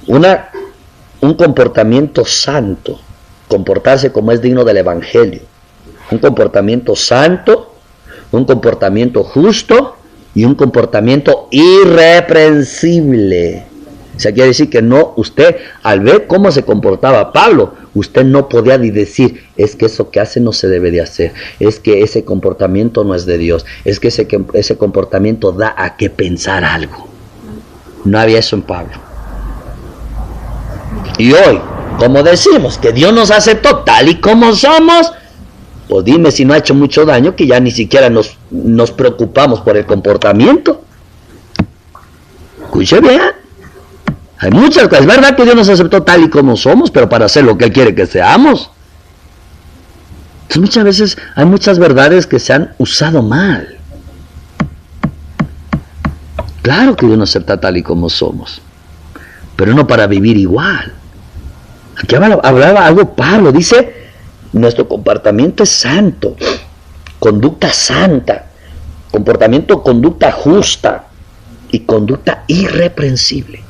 Un comportamiento santo, comportarse como es digno del Evangelio. Un comportamiento santo, un comportamiento justo y un comportamiento irreprensible. O sea, quiere decir que no, usted, al ver cómo se comportaba Pablo, usted no podía ni decir, es que eso que hace no se debe de hacer, es que ese comportamiento no es de Dios, es que ese comportamiento da a que pensar algo. No había eso en Pablo. Y hoy, como decimos que Dios nos aceptó tal y como somos, pues dime si no ha hecho mucho daño que ya ni siquiera nos preocupamos por el comportamiento. Escuche bien. Hay muchas cosas. Es verdad que Dios nos aceptó tal y como somos, pero para hacer lo que Él quiere que seamos. Entonces muchas veces hay muchas verdades que se han usado mal. Claro que Dios nos acepta tal y como somos, pero no para vivir igual. Aquí hablaba algo Pablo, dice, nuestro comportamiento es santo, conducta santa, conducta justa y conducta irreprensible.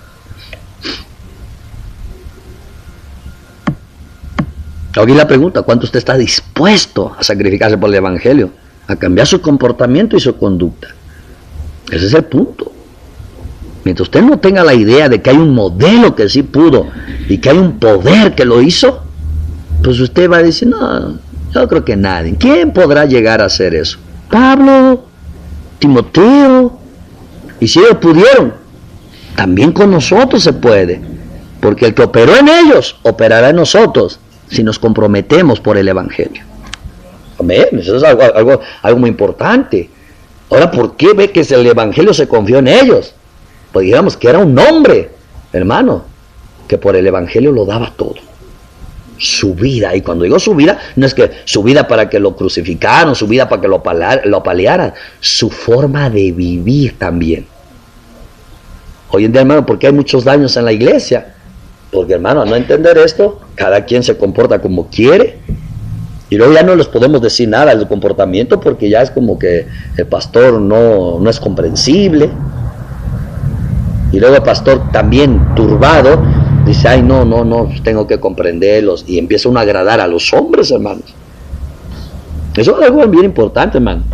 Aquí la pregunta, ¿cuánto usted está dispuesto a sacrificarse por el Evangelio? A cambiar su comportamiento y su conducta. Ese es el punto. Mientras usted no tenga la idea de que hay un modelo que sí pudo y que hay un poder que lo hizo, pues usted va a decir, no, yo creo que nadie. ¿Quién podrá llegar a hacer eso? Pablo, Timoteo. Y si ellos pudieron, también con nosotros se puede. Porque el que operó en ellos, operará en nosotros si nos comprometemos por el Evangelio. Amén. Eso es algo muy importante. Ahora, ¿por qué ve que el Evangelio se confió en ellos? Pues digamos que era un hombre, hermano, que por el Evangelio lo daba todo. Su vida, y cuando digo su vida, no es que su vida para que lo crucificaran, su vida para que lo apalearan, su forma de vivir también. Hoy en día, hermano, ¿por qué hay muchos daños en la iglesia? Porque, hermano, al no entender esto, cada quien se comporta como quiere, y luego ya no les podemos decir nada del comportamiento, porque ya es como que el pastor no es comprensible. Y luego el pastor también turbado dice, ay, no, tengo que comprenderlos. Y empieza uno a agradar a los hombres, hermanos. Eso es algo bien importante, hermano.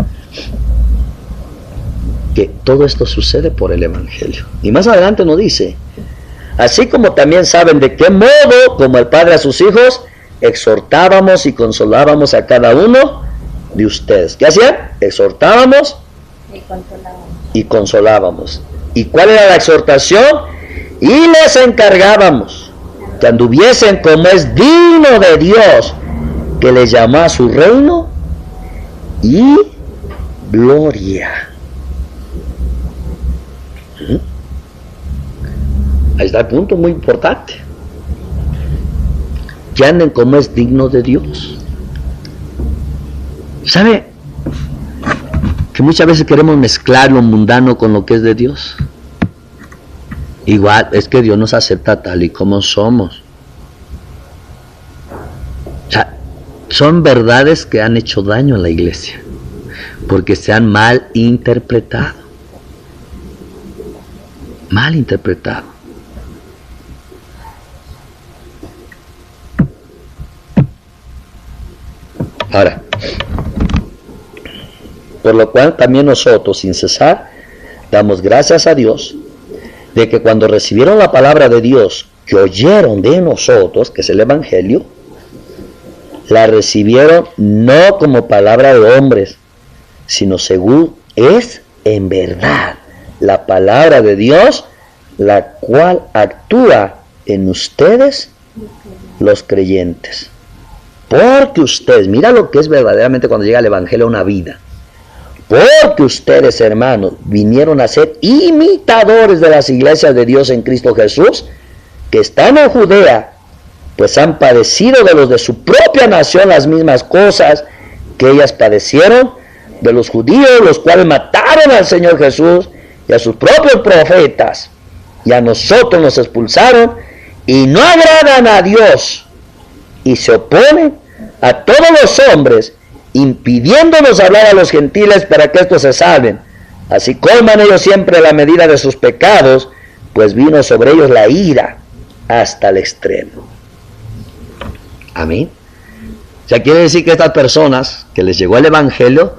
Que todo esto sucede por el Evangelio. Y más adelante nos dice, así como también saben de qué modo, como el Padre a sus hijos, exhortábamos y consolábamos a cada uno de ustedes. ¿Qué hacían? Exhortábamos y consolábamos. ¿Y cuál era la exhortación? Y les encargábamos que anduviesen como es digno de Dios, que les llamó a su reino y gloria. Ahí está el punto muy importante. Que anden como es digno de Dios. ¿Sabe? Que muchas veces queremos mezclar lo mundano con lo que es de Dios. Igual, es que Dios nos acepta tal y como somos. O sea, son verdades que han hecho daño a la iglesia, porque se han mal interpretado. Mal interpretado. Ahora, por lo cual también nosotros, sin cesar, damos gracias a Dios de que cuando recibieron la palabra de Dios que oyeron de nosotros, que es el Evangelio, la recibieron no como palabra de hombres, sino según es en verdad la palabra de Dios, la cual actúa en ustedes los creyentes. Porque ustedes, mira lo que es verdaderamente cuando llega el Evangelio a una vida. Porque ustedes, hermanos, vinieron a ser imitadores de las iglesias de Dios en Cristo Jesús, que están en Judea, pues han padecido de los de su propia nación las mismas cosas que ellas padecieron de los judíos, los cuales mataron al Señor Jesús y a sus propios profetas, y a nosotros nos expulsaron, y no agradan a Dios, y se oponen a todos los hombres, impidiéndonos hablar a los gentiles para que estos se salven. Así colman ellos siempre la medida de sus pecados, pues vino sobre ellos la ira hasta el extremo. Amén. O sea, quiere decir que estas personas que les llegó el evangelio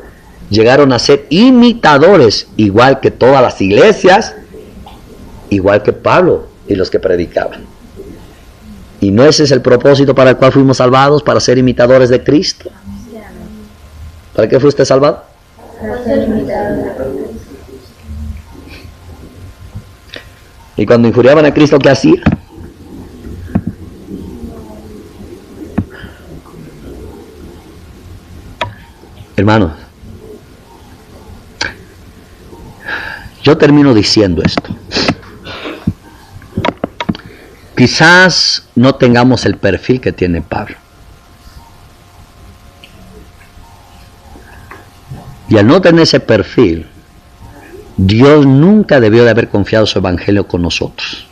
llegaron a ser imitadores, igual que todas las iglesias, igual que Pablo y los que predicaban. Y no ese es el propósito para el cual fuimos salvados, para ser imitadores de Cristo. ¿Para qué fuiste salvado? Para ser imitador de Cristo. Y cuando injuriaban a Cristo, ¿qué hacía? Hermanos, yo termino diciendo esto. Quizás no tengamos el perfil que tiene Pablo. Y al no tener ese perfil, Dios nunca debió de haber confiado su evangelio con nosotros.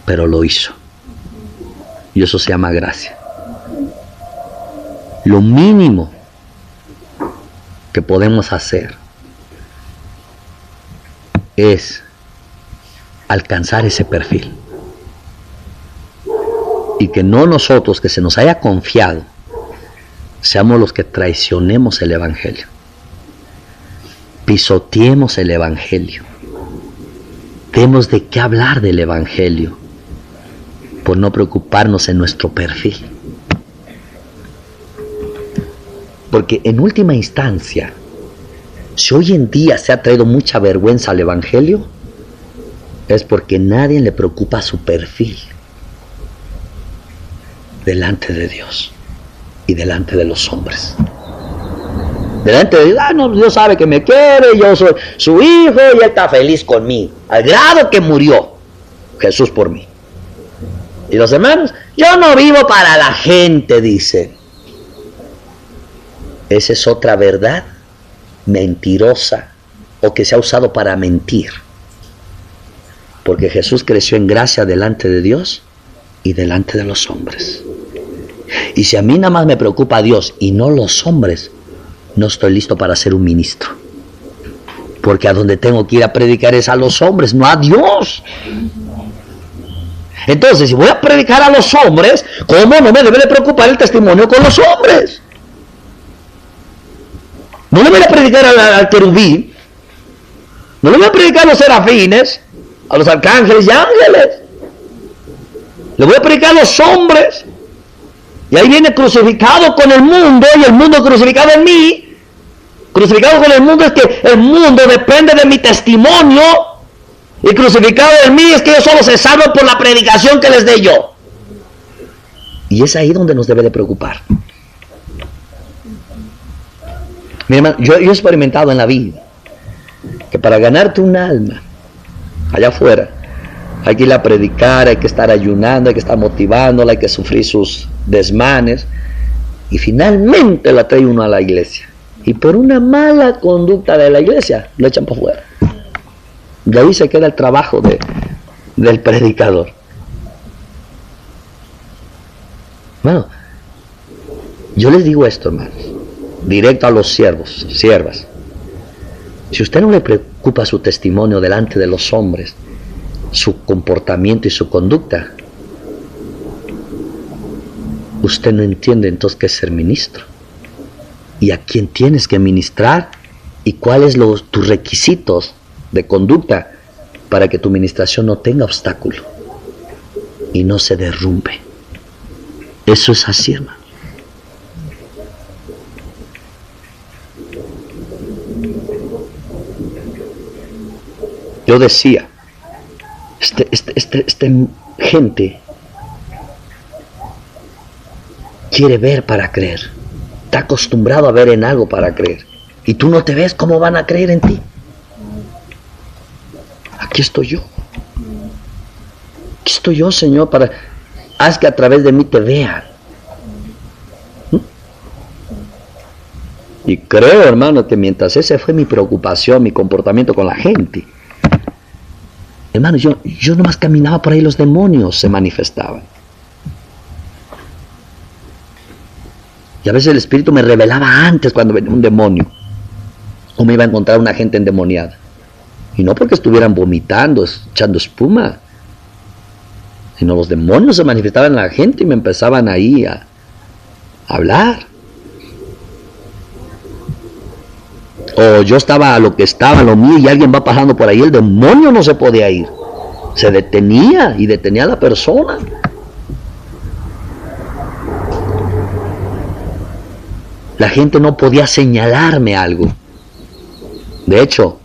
Pero lo hizo. Y eso se llama gracia. Lo mínimo que podemos hacer es alcanzar ese perfil. Y que no nosotros, que se nos haya confiado, seamos los que traicionemos el evangelio. Pisoteemos el evangelio. Tenemos de qué hablar del evangelio por no preocuparnos en nuestro perfil. Porque en última instancia, si hoy en día se ha traído mucha vergüenza al evangelio, es porque nadie le preocupa su perfil delante de Dios y delante de los hombres. Delante de Dios, no, Dios sabe que me quiere, yo soy su hijo y Él está feliz conmigo, al grado que murió Jesús por mí. Y los hermanos, yo no vivo para la gente, dicen. Esa es otra verdad mentirosa o que se ha usado para mentir. Porque Jesús creció en gracia delante de Dios y delante de los hombres. Y si a mí nada más me preocupa Dios y no los hombres, no estoy listo para ser un ministro. Porque a donde tengo que ir a predicar es a los hombres, no a Dios. Entonces, si voy a predicar a los hombres, ¿cómo no me debe de preocupar el testimonio con los hombres? No le voy a predicar al querubín, no le voy a predicar a los serafines, a los arcángeles y ángeles. Le voy a predicar a los hombres. Y ahí viene crucificado con el mundo y el mundo crucificado en mí. Crucificado con el mundo es que el mundo depende de mi testimonio. Y crucificado en mí es que ellos solo se salvan por la predicación que les dé yo. Y es ahí donde nos debe de preocupar. Mi hermano, yo he experimentado en la vida que para ganarte un alma allá afuera hay que ir a predicar, hay que estar ayunando, hay que estar motivándola, hay que sufrir sus desmanes y finalmente la trae uno a la iglesia y por una mala conducta de la iglesia lo echan para afuera. De ahí se queda el trabajo del predicador. Bueno, yo les digo esto, hermanos, directo a los siervos, siervas. Si usted no le preocupa su testimonio delante de los hombres, su comportamiento y su conducta, usted no entiende entonces qué es ser ministro y a quién tienes que ministrar y cuáles tus requisitos de conducta para que tu ministración no tenga obstáculo y no se derrumbe. Eso es así, hermano. Yo decía, gente quiere ver para creer. está acostumbrado a ver en algo para creer. Y tú no te ves, ¿cómo van a creer en ti? Aquí estoy yo. Aquí estoy yo, Señor, haz que a través de mí te vean. Y creo, hermano, que mientras esa fue mi preocupación, mi comportamiento con la gente, hermano, yo nomás caminaba por ahí, los demonios se manifestaban. Y a veces el Espíritu me revelaba antes cuando venía un demonio, o me iba a encontrar una gente endemoniada. Y no porque estuvieran vomitando, echando espuma, sino los demonios se manifestaban en la gente y me empezaban ahí a hablar. O yo estaba a lo que estaba, a lo mío, y alguien va pasando por ahí, el demonio no se podía ir. Se detenía y detenía a la persona. La gente no podía señalarme algo. De hecho,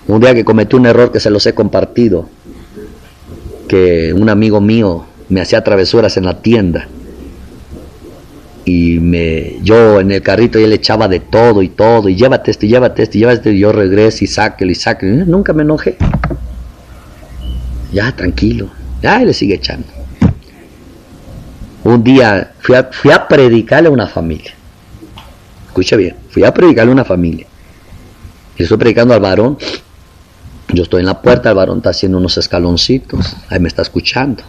un día que cometí un error que se los he compartido, que un amigo mío me hacía travesuras en la tienda. Y yo en el carrito ya le echaba de todo, y llévate esto, y llévate esto, y llévate esto, y yo regreso y sáquelo. Nunca me enojé. Ya, tranquilo. Ya, y le sigue echando. Un día fui a predicarle a una familia. Escucha bien, fui a predicarle a una familia. Y estoy predicando al varón. Yo estoy en la puerta, el varón está haciendo unos escaloncitos. Ahí me está escuchando.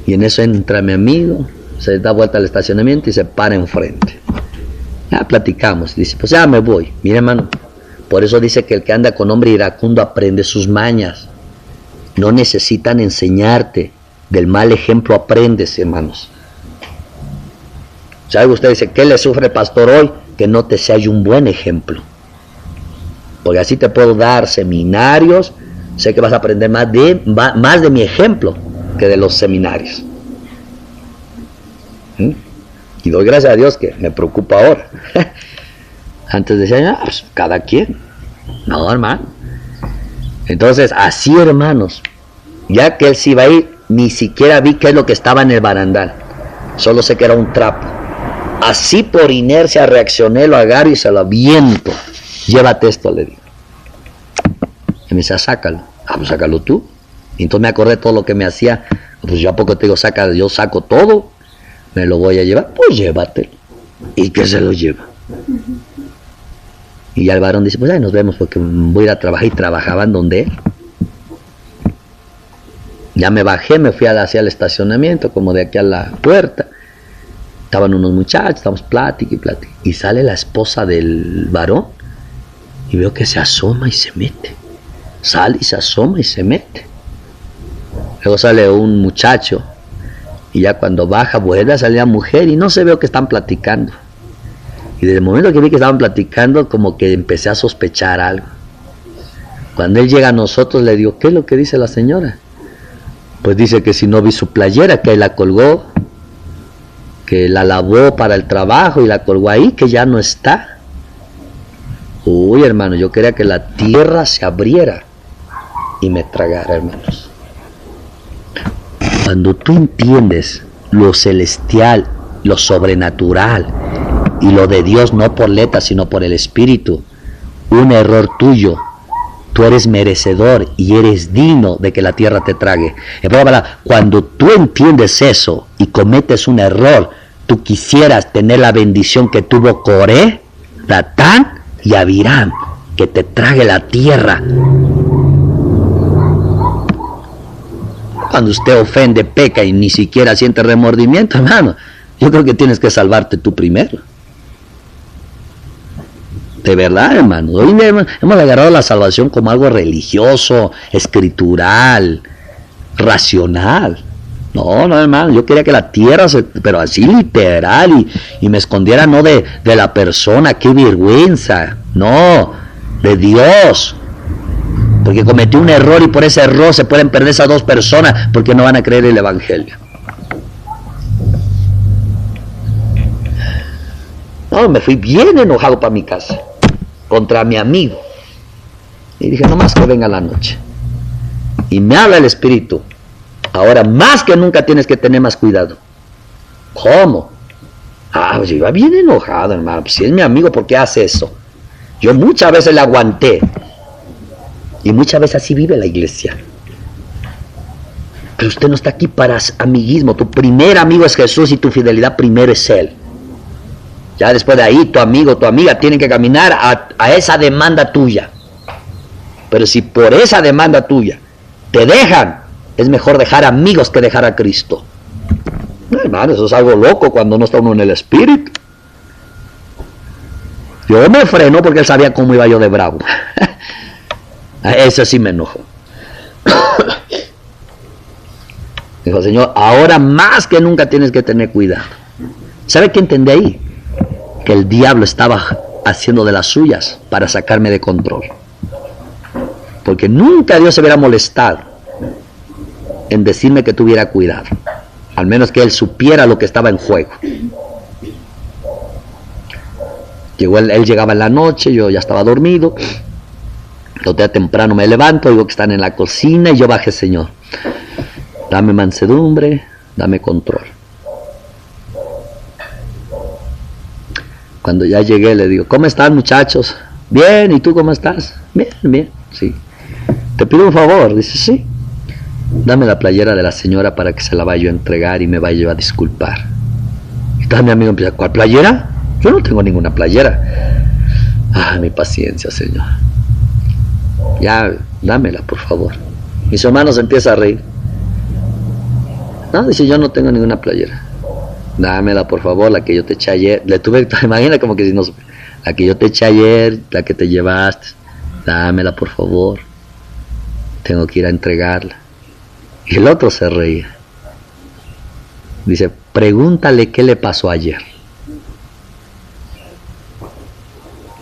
Y en eso entra mi amigo, se da vuelta al estacionamiento y se para enfrente. Ya platicamos. Dice, pues ya me voy. Mira, hermano, por eso dice que el que anda con hombre iracundo aprende sus mañas. No necesitan enseñarte. Del mal ejemplo aprendes, hermanos. ¿Sabe usted? Dice, ¿qué le sufre el pastor hoy? Que no te sea un buen ejemplo. Porque así te puedo dar seminarios. Sé que vas a aprender más de mi ejemplo que de los seminarios. Y doy gracias a Dios que me preocupa ahora. Antes decía, pues, cada quien. No, hermano. Entonces, así, hermanos, ya que él se iba a ir, ni siquiera vi qué es lo que estaba en el barandal. Solo sé que era un trapo. Así por inercia reaccioné, lo agarro y se lo aviento. Llévate esto, le digo. Y me dice, sácalo. Pues sácalo tú. Y entonces me acordé de todo lo que me hacía. Pues yo a poco te digo, yo saco todo. Me lo voy a llevar. Pues llévatelo. ¿Y qué se lo lleva? Y ya el varón dice, pues ahí nos vemos porque voy a ir a trabajar. Y trabajaban donde él. Ya me bajé, me fui hacia el estacionamiento, como de aquí a la puerta. Estaban unos muchachos, estamos plática y plática. Y sale la esposa del varón. Y veo que se asoma y se mete. Sale y se asoma y se mete. Luego sale un muchacho. Y ya cuando baja, vuelve a salir la mujer. Y no se veo que están platicando. Y desde el momento que vi que estaban platicando, como que empecé a sospechar algo. Cuando él llega a nosotros, le digo, ¿qué es lo que dice la señora? Pues dice que si no vi su playera, que la colgó, que la lavó para el trabajo y la colgó ahí, que ya no está. Uy, hermano, yo quería que la tierra se abriera y me tragara, hermanos. Cuando tú entiendes lo celestial, lo sobrenatural y lo de Dios, no por letras, sino por el Espíritu, un error tuyo, tú eres merecedor y eres digno de que la tierra te trague. Cuando tú entiendes eso y cometes un error, tú quisieras tener la bendición que tuvo Coré, Datán y Abiram, que te trague la tierra. Cuando usted ofende, peca y ni siquiera siente remordimiento, hermano, yo creo que tienes que salvarte tú primero. De verdad, hermano. Hoy hemos agarrado la salvación como algo religioso, escritural, racional. No, hermano, yo quería que la tierra, pero así literal, y me escondiera no de la persona, qué vergüenza, no, de Dios. Porque cometí un error y por ese error se pueden perder esas dos personas porque no van a creer el Evangelio. No, me fui bien enojado para mi casa, contra mi amigo. Y dije, no más que venga la noche. Y me habla el Espíritu. Ahora más que nunca tienes que tener más cuidado. ¿Cómo? Pues iba bien enojado, hermano. Pues si es mi amigo, ¿por qué hace eso? Yo muchas veces le aguanté. Y muchas veces así vive la iglesia. Pero usted no está aquí para amiguismo. Tu primer amigo es Jesús y tu fidelidad primero es Él. Ya después de ahí, tu amigo, tu amiga tienen que caminar a esa demanda tuya. Pero si por esa demanda tuya te dejan, es mejor dejar amigos que dejar a Cristo. No, hermano, eso es algo loco cuando no está uno en el espíritu. Yo me freno porque él sabía cómo iba yo de bravo. Ese sí me enojó. Dijo, Señor, ahora más que nunca tienes que tener cuidado. ¿Sabe qué entendí ahí? Que el diablo estaba haciendo de las suyas para sacarme de control. Porque nunca Dios se hubiera molestado en decirme que tuviera cuidado. Al menos que él supiera lo que estaba en juego. Él llegaba en la noche, yo ya estaba dormido. Los días temprano me levanto, digo que están en la cocina y yo bajé, Señor. Dame mansedumbre, dame control. Cuando ya llegué le digo, ¿cómo están, muchachos? Bien, ¿y tú cómo estás? Bien, bien, sí. Te pido un favor, dice, sí. Dame la playera de la señora para que se la vaya a entregar y me vaya a disculpar. Y entonces mi amigo empieza, ¿cuál playera? Yo no tengo ninguna playera. Mi paciencia, Señor. Ya, dámela, por favor. Mis hermanos empiezan a reír. No, dice, yo no tengo ninguna playera. Dámela, por favor, la que yo te eché ayer. Le tuve, imagina como que si no, la que yo te eché ayer, la que te llevaste. Dámela, por favor. Tengo que ir a entregarla. Y el otro se reía. Dice, pregúntale qué le pasó ayer.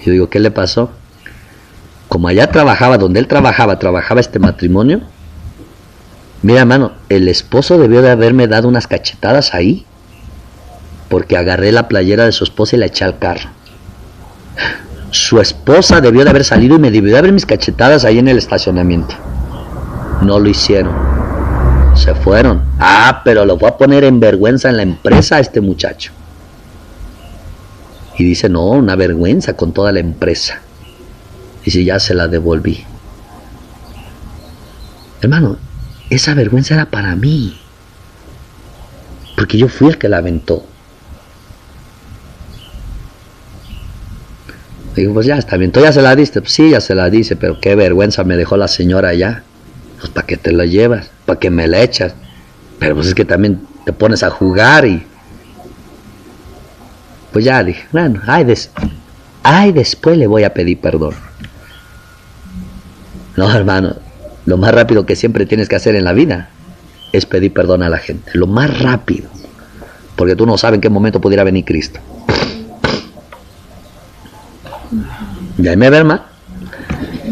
Yo digo, ¿qué le pasó? Como allá trabajaba, donde él trabajaba este matrimonio. Mira, hermano, el esposo debió de haberme dado unas cachetadas ahí. Porque agarré la playera de su esposa y la eché al carro. Su esposa debió de haber salido y me debió de haber mis cachetadas ahí en el estacionamiento. No lo hicieron. Se fueron. Pero lo voy a poner en vergüenza en la empresa a este muchacho. Y dice, no, una vergüenza con toda la empresa. Dice, ya se la devolví. Hermano, esa vergüenza era para mí. Porque yo fui el que la aventó. Digo, pues ya está bien, ¿tú ya se la diste? Pues sí, ya se la dice, pero qué vergüenza me dejó la señora allá. Pues ¿para qué te la llevas? ¿Para qué me la echas? Pero pues es que también te pones a jugar y... Pues ya dije, bueno, después le voy a pedir perdón. No, hermano, lo más rápido que siempre tienes que hacer en la vida es pedir perdón a la gente. Lo más rápido. Porque tú no sabes en qué momento pudiera venir Cristo. Y ahí me ve, hermano.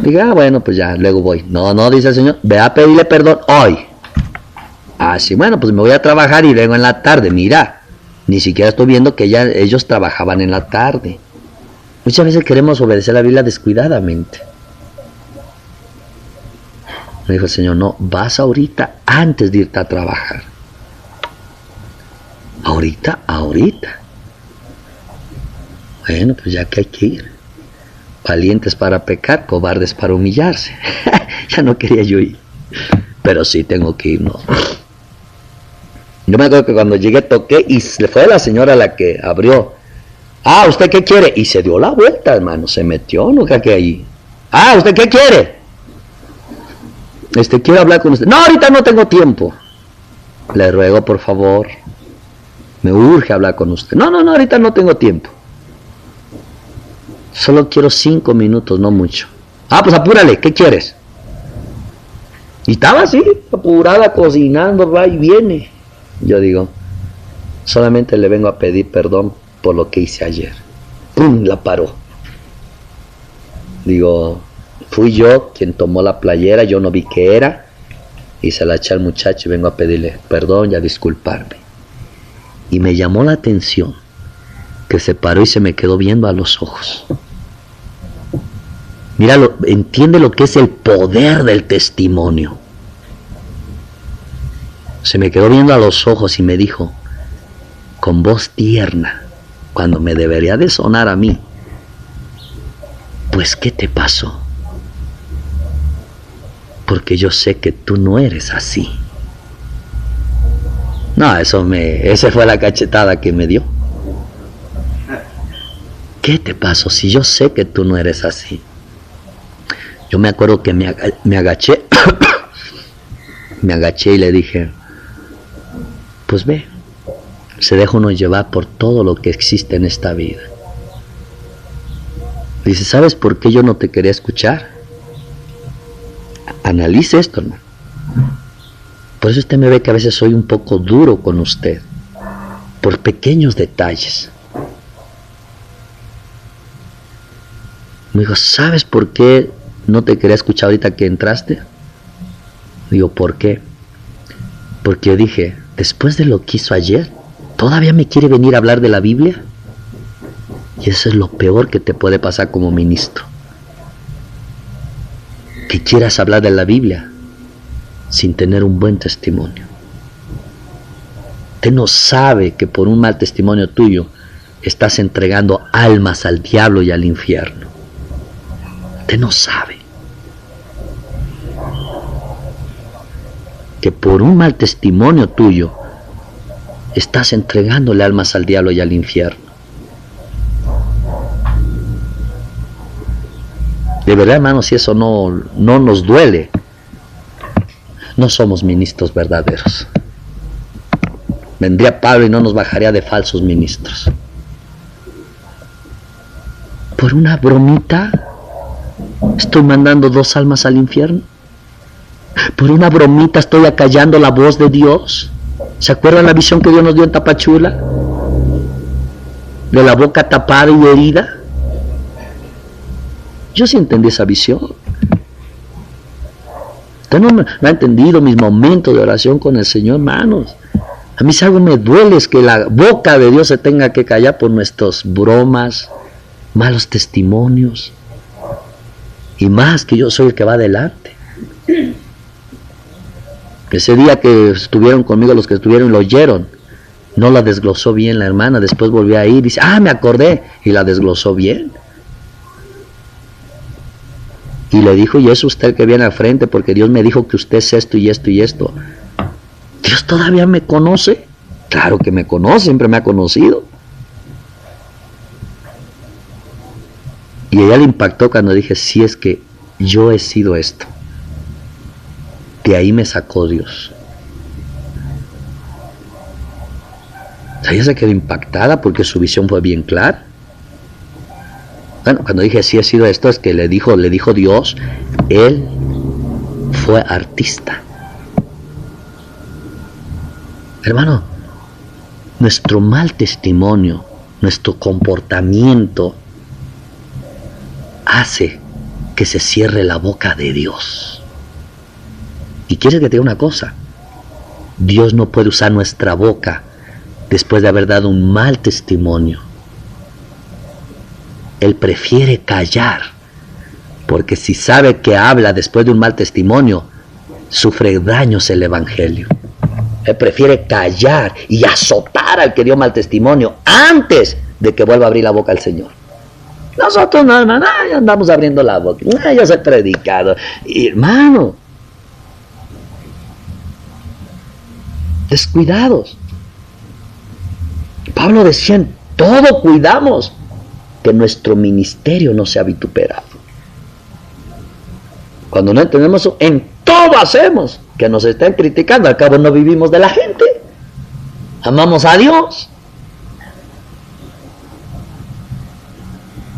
Diga, bueno, pues ya, luego voy. No, dice el Señor, ve a pedirle perdón hoy. Sí, bueno, pues me voy a trabajar y vengo en la tarde. Mira, ni siquiera estoy viendo que ellos trabajaban en la tarde. Muchas veces queremos obedecer la Biblia descuidadamente. Me dijo el Señor, no, vas ahorita antes de irte a trabajar. Ahorita. Bueno, pues ya que hay que ir. Valientes para pecar, cobardes para humillarse. Ya no quería yo ir. Pero sí tengo que ir, ¿no? Yo me acuerdo que cuando llegué toqué y fue la señora la que abrió. ¿Usted qué quiere? Y se dio la vuelta, hermano. Se metió, no creo que ahí. ¿Usted qué quiere? Quiero hablar con usted. No, ahorita no tengo tiempo. Le ruego, por favor. Me urge hablar con usted. No, ahorita no tengo tiempo. Solo quiero 5 minutos, no mucho. Pues apúrale, ¿qué quieres? Y estaba así, apurada, cocinando, va y viene. Yo digo, solamente le vengo a pedir perdón por lo que hice ayer. ¡Pum! La paró. Digo, fui yo quien tomó la playera, yo no vi qué era. Y se la eché al muchacho y vengo a pedirle perdón y a disculparme. Y me llamó la atención que se paró y se me quedó viendo a los ojos. Míralo, entiende lo que es el poder del testimonio. Se me quedó viendo a los ojos y me dijo, con voz tierna, cuando me debería de sonar a mí, pues ¿qué te pasó? Porque yo sé que tú no eres así. No, esa fue la cachetada que me dio. ¿Qué te pasó si yo sé que tú no eres así? Yo me acuerdo que me agaché, me agaché y le dije, pues ve, se deja uno llevar por todo lo que existe en esta vida. Dice, ¿sabes por qué yo no te quería escuchar? Analice esto, hermano. Por eso usted me ve que a veces soy un poco duro con usted, por pequeños detalles. Me dijo, ¿sabes por qué no te quería escuchar ahorita que entraste? Digo, ¿por qué? Porque yo dije, después de lo que hizo ayer, ¿todavía me quiere venir a hablar de la Biblia? Y eso es lo peor que te puede pasar como ministro. Que quieras hablar de la Biblia sin tener un buen testimonio. Usted no sabe que por un mal testimonio tuyo estás entregando almas al diablo y al infierno. Usted no sabe que por un mal testimonio tuyo estás entregándole almas al diablo y al infierno. De verdad, hermanos, si eso no nos duele, no somos ministros verdaderos. Vendría Pablo y no nos bajaría de falsos ministros. Por una bromita estoy mandando 2 almas al infierno. Por una bromita estoy acallando la voz de Dios. ¿Se acuerdan la visión que Dios nos dio en Tapachula? De la boca tapada y herida. Yo sí entendí esa visión. Usted no ha entendido mis momentos de oración con el Señor, hermanos. A mí si algo me duele es que la boca de Dios se tenga que callar por nuestras bromas, malos testimonios. Y más que yo soy el que va adelante. Ese día que estuvieron conmigo, los que estuvieron y lo oyeron, no la desglosó bien la hermana. Después volvió a ir y dice, me acordé. Y la desglosó bien. Y le dijo, y es usted el que viene al frente, porque Dios me dijo que usted es esto y esto y esto. ¿Dios todavía me conoce? Claro que me conoce, siempre me ha conocido. Y a ella le impactó cuando dije, sí, es que yo he sido esto. De ahí me sacó Dios. O sea, ella se quedó impactada porque su visión fue bien clara. Bueno, cuando dije sí he sido esto, es que le dijo Dios, él fue artista. Hermano, nuestro mal testimonio, nuestro comportamiento hace que se cierre la boca de Dios. Y quiere que te diga una cosa, Dios no puede usar nuestra boca después de haber dado un mal testimonio. Él prefiere callar, porque si sabe que habla después de un mal testimonio, sufre daños el evangelio. Él prefiere callar y azotar al que dio mal testimonio antes de que vuelva a abrir la boca al Señor. Nosotros no, hermano, ya andamos abriendo la boca, yo soy predicado. Y, hermano, descuidados. Pablo decía, en todo cuidamos que nuestro ministerio no sea vituperado. Cuando no entendemos eso, en todo hacemos que nos estén criticando. Al cabo no vivimos de la gente, amamos a Dios.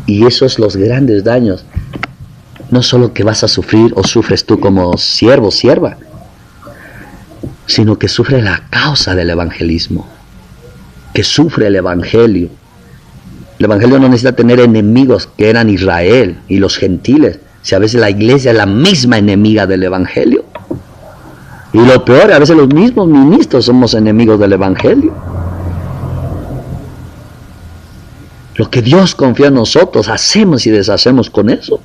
Y esos los grandes daños. No solo que vas a sufrir o sufres tú como siervo, sierva, sino que sufre la causa del evangelismo, que sufre el evangelio. El evangelio no necesita tener enemigos que eran Israel y los gentiles. Si a veces la iglesia es la misma enemiga del evangelio. Y lo peor, a veces los mismos ministros somos enemigos del evangelio. Lo que Dios confía en nosotros, hacemos y deshacemos con eso.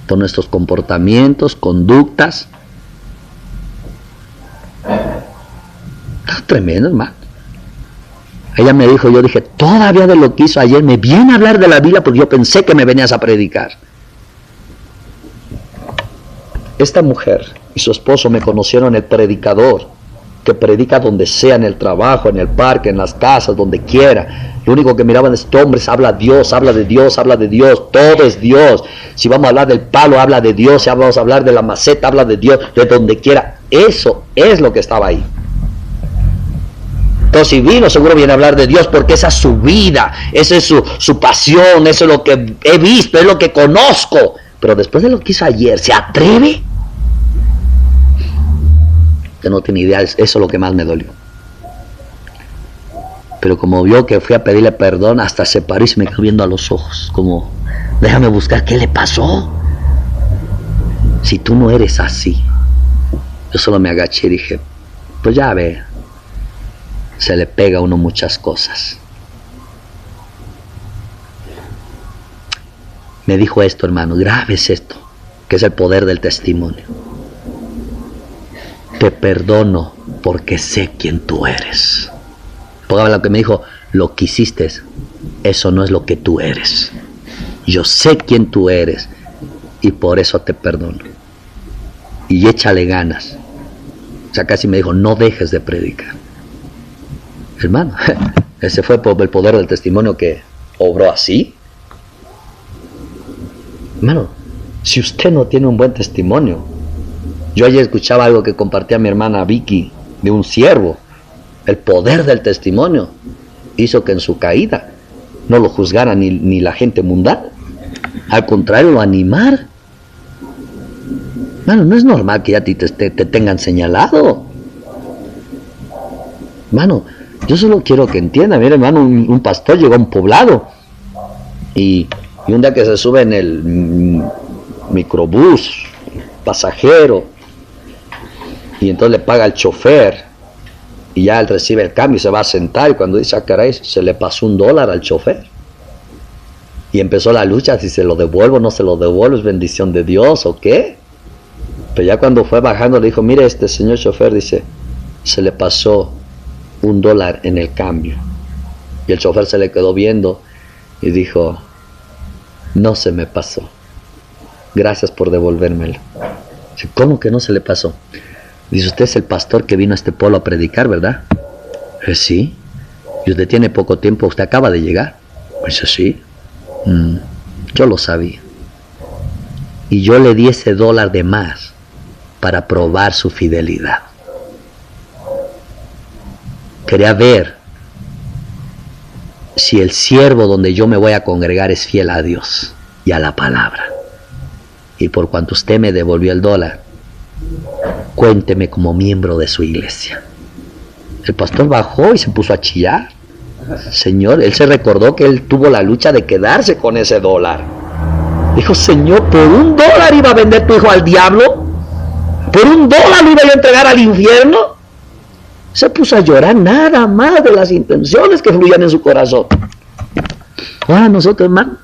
Por nuestros comportamientos, conductas. Está tremendo, hermano. Ella me dijo, yo dije, todavía de lo que hizo ayer, me viene a hablar de la Biblia porque yo pensé que me venías a predicar. Esta mujer y su esposo me conocieron el predicador, que predica donde sea, en el trabajo, en el parque, en las casas, donde quiera. Lo único que miraban es, este hombre habla de Dios, habla de Dios, habla de Dios, todo es Dios. Si vamos a hablar del palo, habla de Dios. Si vamos a hablar de la maceta, habla de Dios, de donde quiera. Eso es lo que estaba ahí. Entonces, si vino, seguro viene a hablar de Dios, porque esa es su vida, esa es su pasión, eso es lo que he visto, es lo que conozco. Pero después de lo que hizo ayer, ¿se atreve? Usted no tiene idea, eso es lo que más me dolió. Pero como vio que fui a pedirle perdón, hasta se paró y se me quedó viendo a los ojos, como, déjame buscar, ¿qué le pasó? Si tú no eres así. Yo solo me agaché y dije, pues ya ve, se le pega a uno muchas cosas. Me dijo esto, hermano, grave es esto, que es el poder del testimonio. Te perdono porque sé quién tú eres. Porque lo que me dijo, lo que hiciste, eso no es lo que tú eres. Yo sé quién tú eres y por eso te perdono. Y échale ganas. O sea, casi me dijo, no dejes de predicar. Hermano, ese fue el poder del testimonio que obró así. Hermano, si usted no tiene un buen testimonio. Yo ayer escuchaba algo que compartía mi hermana Vicky de un siervo. El poder del testimonio hizo que en su caída no lo juzgara ni la gente mundana. Al contrario, lo animara. Hermano, no es normal que ya te tengan señalado. Hermano, yo solo quiero que entienda. Mira, hermano, un pastor llegó a un poblado y un día que se sube en el microbús pasajero y entonces le paga al chofer y ya él recibe el cambio y se va a sentar y cuando dice, ah, caray, se le pasó $1 al chofer y empezó la lucha, si se lo devuelvo o no se lo devuelvo, es bendición de Dios o qué. Pero ya cuando fue bajando le dijo, mire, este señor chofer, dice, se le pasó $1 en el cambio. Y el chofer se le quedó viendo y dijo, no se me pasó, gracias por devolvérmelo. Dice, ¿cómo que no se le pasó? Dice, usted es el pastor que vino a este pueblo a predicar, ¿verdad? Sí. Y usted tiene poco tiempo, usted acaba de llegar. Dice, sí. Yo lo sabía. Y yo le di ese $1 de más para probar su fidelidad. Quería ver si el siervo donde yo me voy a congregar es fiel a Dios y a la palabra. Y por cuanto usted me devolvió el $1, cuénteme como miembro de su iglesia. El pastor bajó y se puso a chillar. Señor, él se recordó que él tuvo la lucha de quedarse con ese $1. Dijo, Señor, ¿por $1 iba a vender tu hijo al diablo? ¿Por $1 lo iba a entregar al infierno? Se puso a llorar nada más de las intenciones que fluían en su corazón. Ahora nosotros, hermano,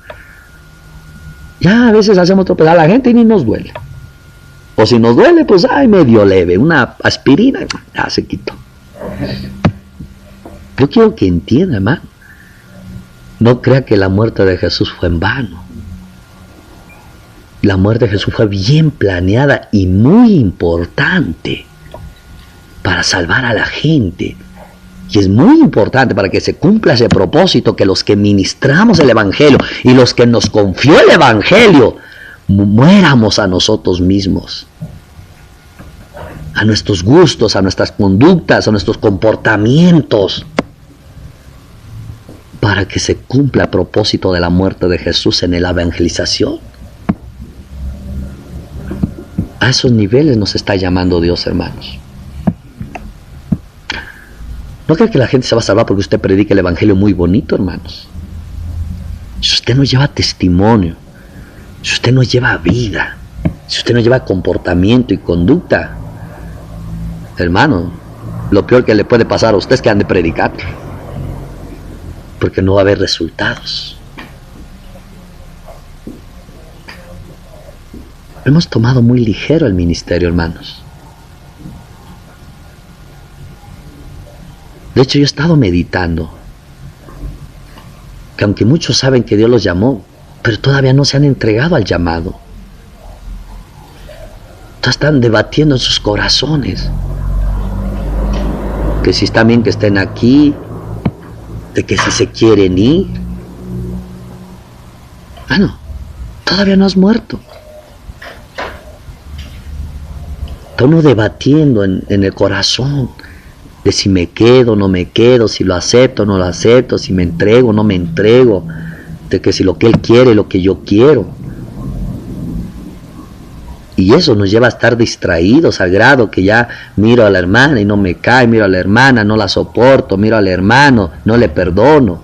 ya a veces hacemos tropezar a la gente y ni nos duele. O si nos duele, pues ay, medio leve, una aspirina, ya se quitó. Yo quiero que entienda, hermano, no crea que la muerte de Jesús fue en vano. La muerte de Jesús fue bien planeada y muy importante para salvar a la gente. Y es muy importante para que se cumpla ese propósito, que los que ministramos el Evangelio y los que nos confió el Evangelio, muéramos a nosotros mismos, a nuestros gustos, a nuestras conductas, a nuestros comportamientos, para que se cumpla el propósito de la muerte de Jesús en la evangelización. A esos niveles nos está llamando Dios, hermanos. No creo que la gente se va a salvar porque usted predique el evangelio muy bonito, hermanos. Si usted no lleva testimonio, si usted no lleva vida, si usted no lleva comportamiento y conducta, hermano, lo peor que le puede pasar a usted es que ande predicando, porque no va a haber resultados. Hemos tomado muy ligero el ministerio, hermanos. De hecho, yo he estado meditando que aunque muchos saben que Dios los llamó, pero todavía no se han entregado al llamado. Están debatiendo en sus corazones que si está bien que estén aquí, de que si se quieren ir. No, todavía no has muerto. Está uno debatiendo en el corazón de si me quedo, no me quedo, si lo acepto, no lo acepto, si me entrego, no me entrego, de que si lo que Él quiere, lo que yo quiero. Y eso nos lleva a estar distraídos al grado que ya miro a la hermana y no me cae, miro a la hermana, no la soporto, miro al hermano, no le perdono.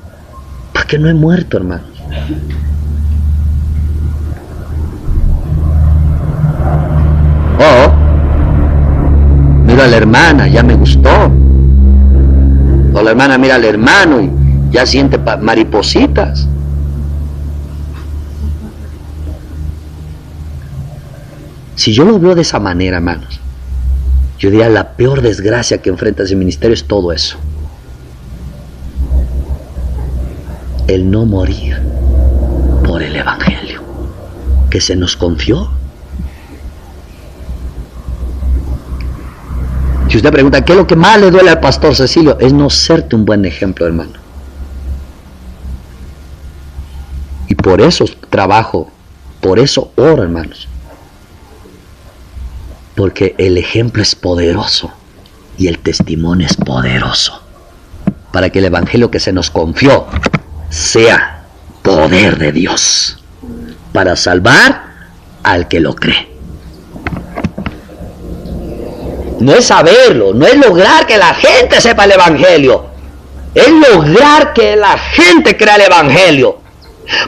Porque no he muerto, hermano. O miro a la hermana, ya me gustó. O la hermana mira al hermano y ya siente maripositas. Si yo lo veo de esa manera, hermanos, yo diría la peor desgracia que enfrenta ese ministerio es todo eso. El no morir por el Evangelio que se nos confió. Si usted pregunta, ¿qué es lo que más le duele al pastor Cecilio? Es no serte un buen ejemplo, hermano. Y por eso trabajo, por eso oro, hermanos. Porque el ejemplo es poderoso y el testimonio es poderoso. Para que el Evangelio que se nos confió sea poder de Dios. Para salvar al que lo cree. No es saberlo, no es lograr que la gente sepa el Evangelio. Es lograr que la gente crea el Evangelio.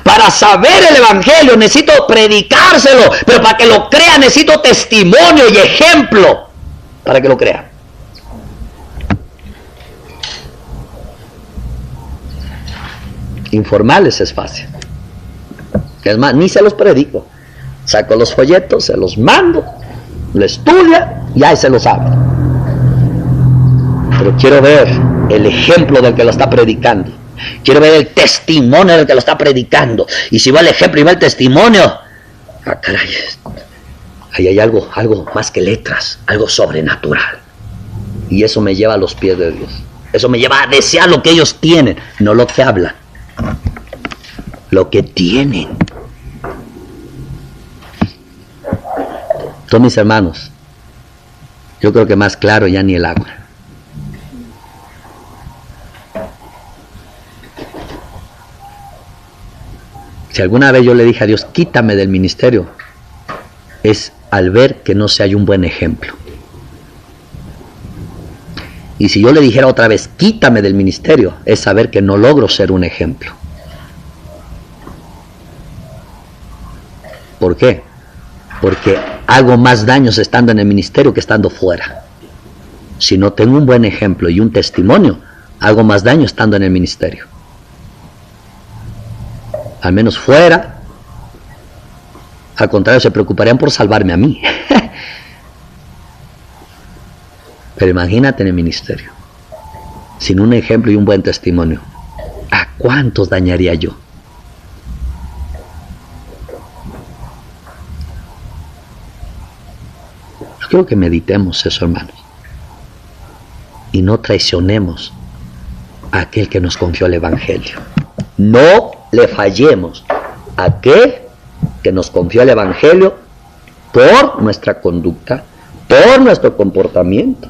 Para saber el Evangelio necesito predicárselo, pero para que lo crea necesito testimonio y ejemplo para que lo crea. Informarles es fácil. Es más, ni se los predico. Saco los folletos, se los mando, lo estudia y ahí se los hablo. Pero quiero ver el ejemplo del que lo está predicando. Quiero ver el testimonio del que lo está predicando. Y si va el ejemplo y va el testimonio, caray, ahí hay algo más que letras, algo sobrenatural. Y eso me lleva a los pies de Dios. Eso me lleva a desear lo que ellos tienen, no lo que hablan, lo que tienen. Todos mis hermanos, yo creo que más claro ya ni el agua. Si alguna vez yo le dije a Dios, quítame del ministerio, es al ver que no se hay un buen ejemplo. Y si yo le dijera otra vez, quítame del ministerio, es saber que no logro ser un ejemplo. ¿Por qué? Porque hago más daños estando en el ministerio que estando fuera. Si no tengo un buen ejemplo y un testimonio, hago más daño estando en el ministerio. Al menos fuera, al contrario, se preocuparían por salvarme a mí. Pero imagínate en el ministerio, sin un ejemplo y un buen testimonio, ¿a cuántos dañaría yo? Yo creo que meditemos eso, hermanos, y no traicionemos a aquel que nos confió el Evangelio. No le fallemos a aquel que nos confió el Evangelio por nuestra conducta, por nuestro comportamiento.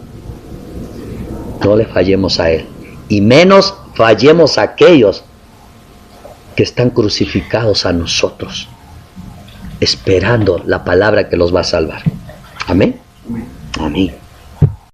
No le fallemos a Él. Y menos fallemos a aquellos que están crucificados a nosotros, esperando la palabra que los va a salvar. Amén. Amén.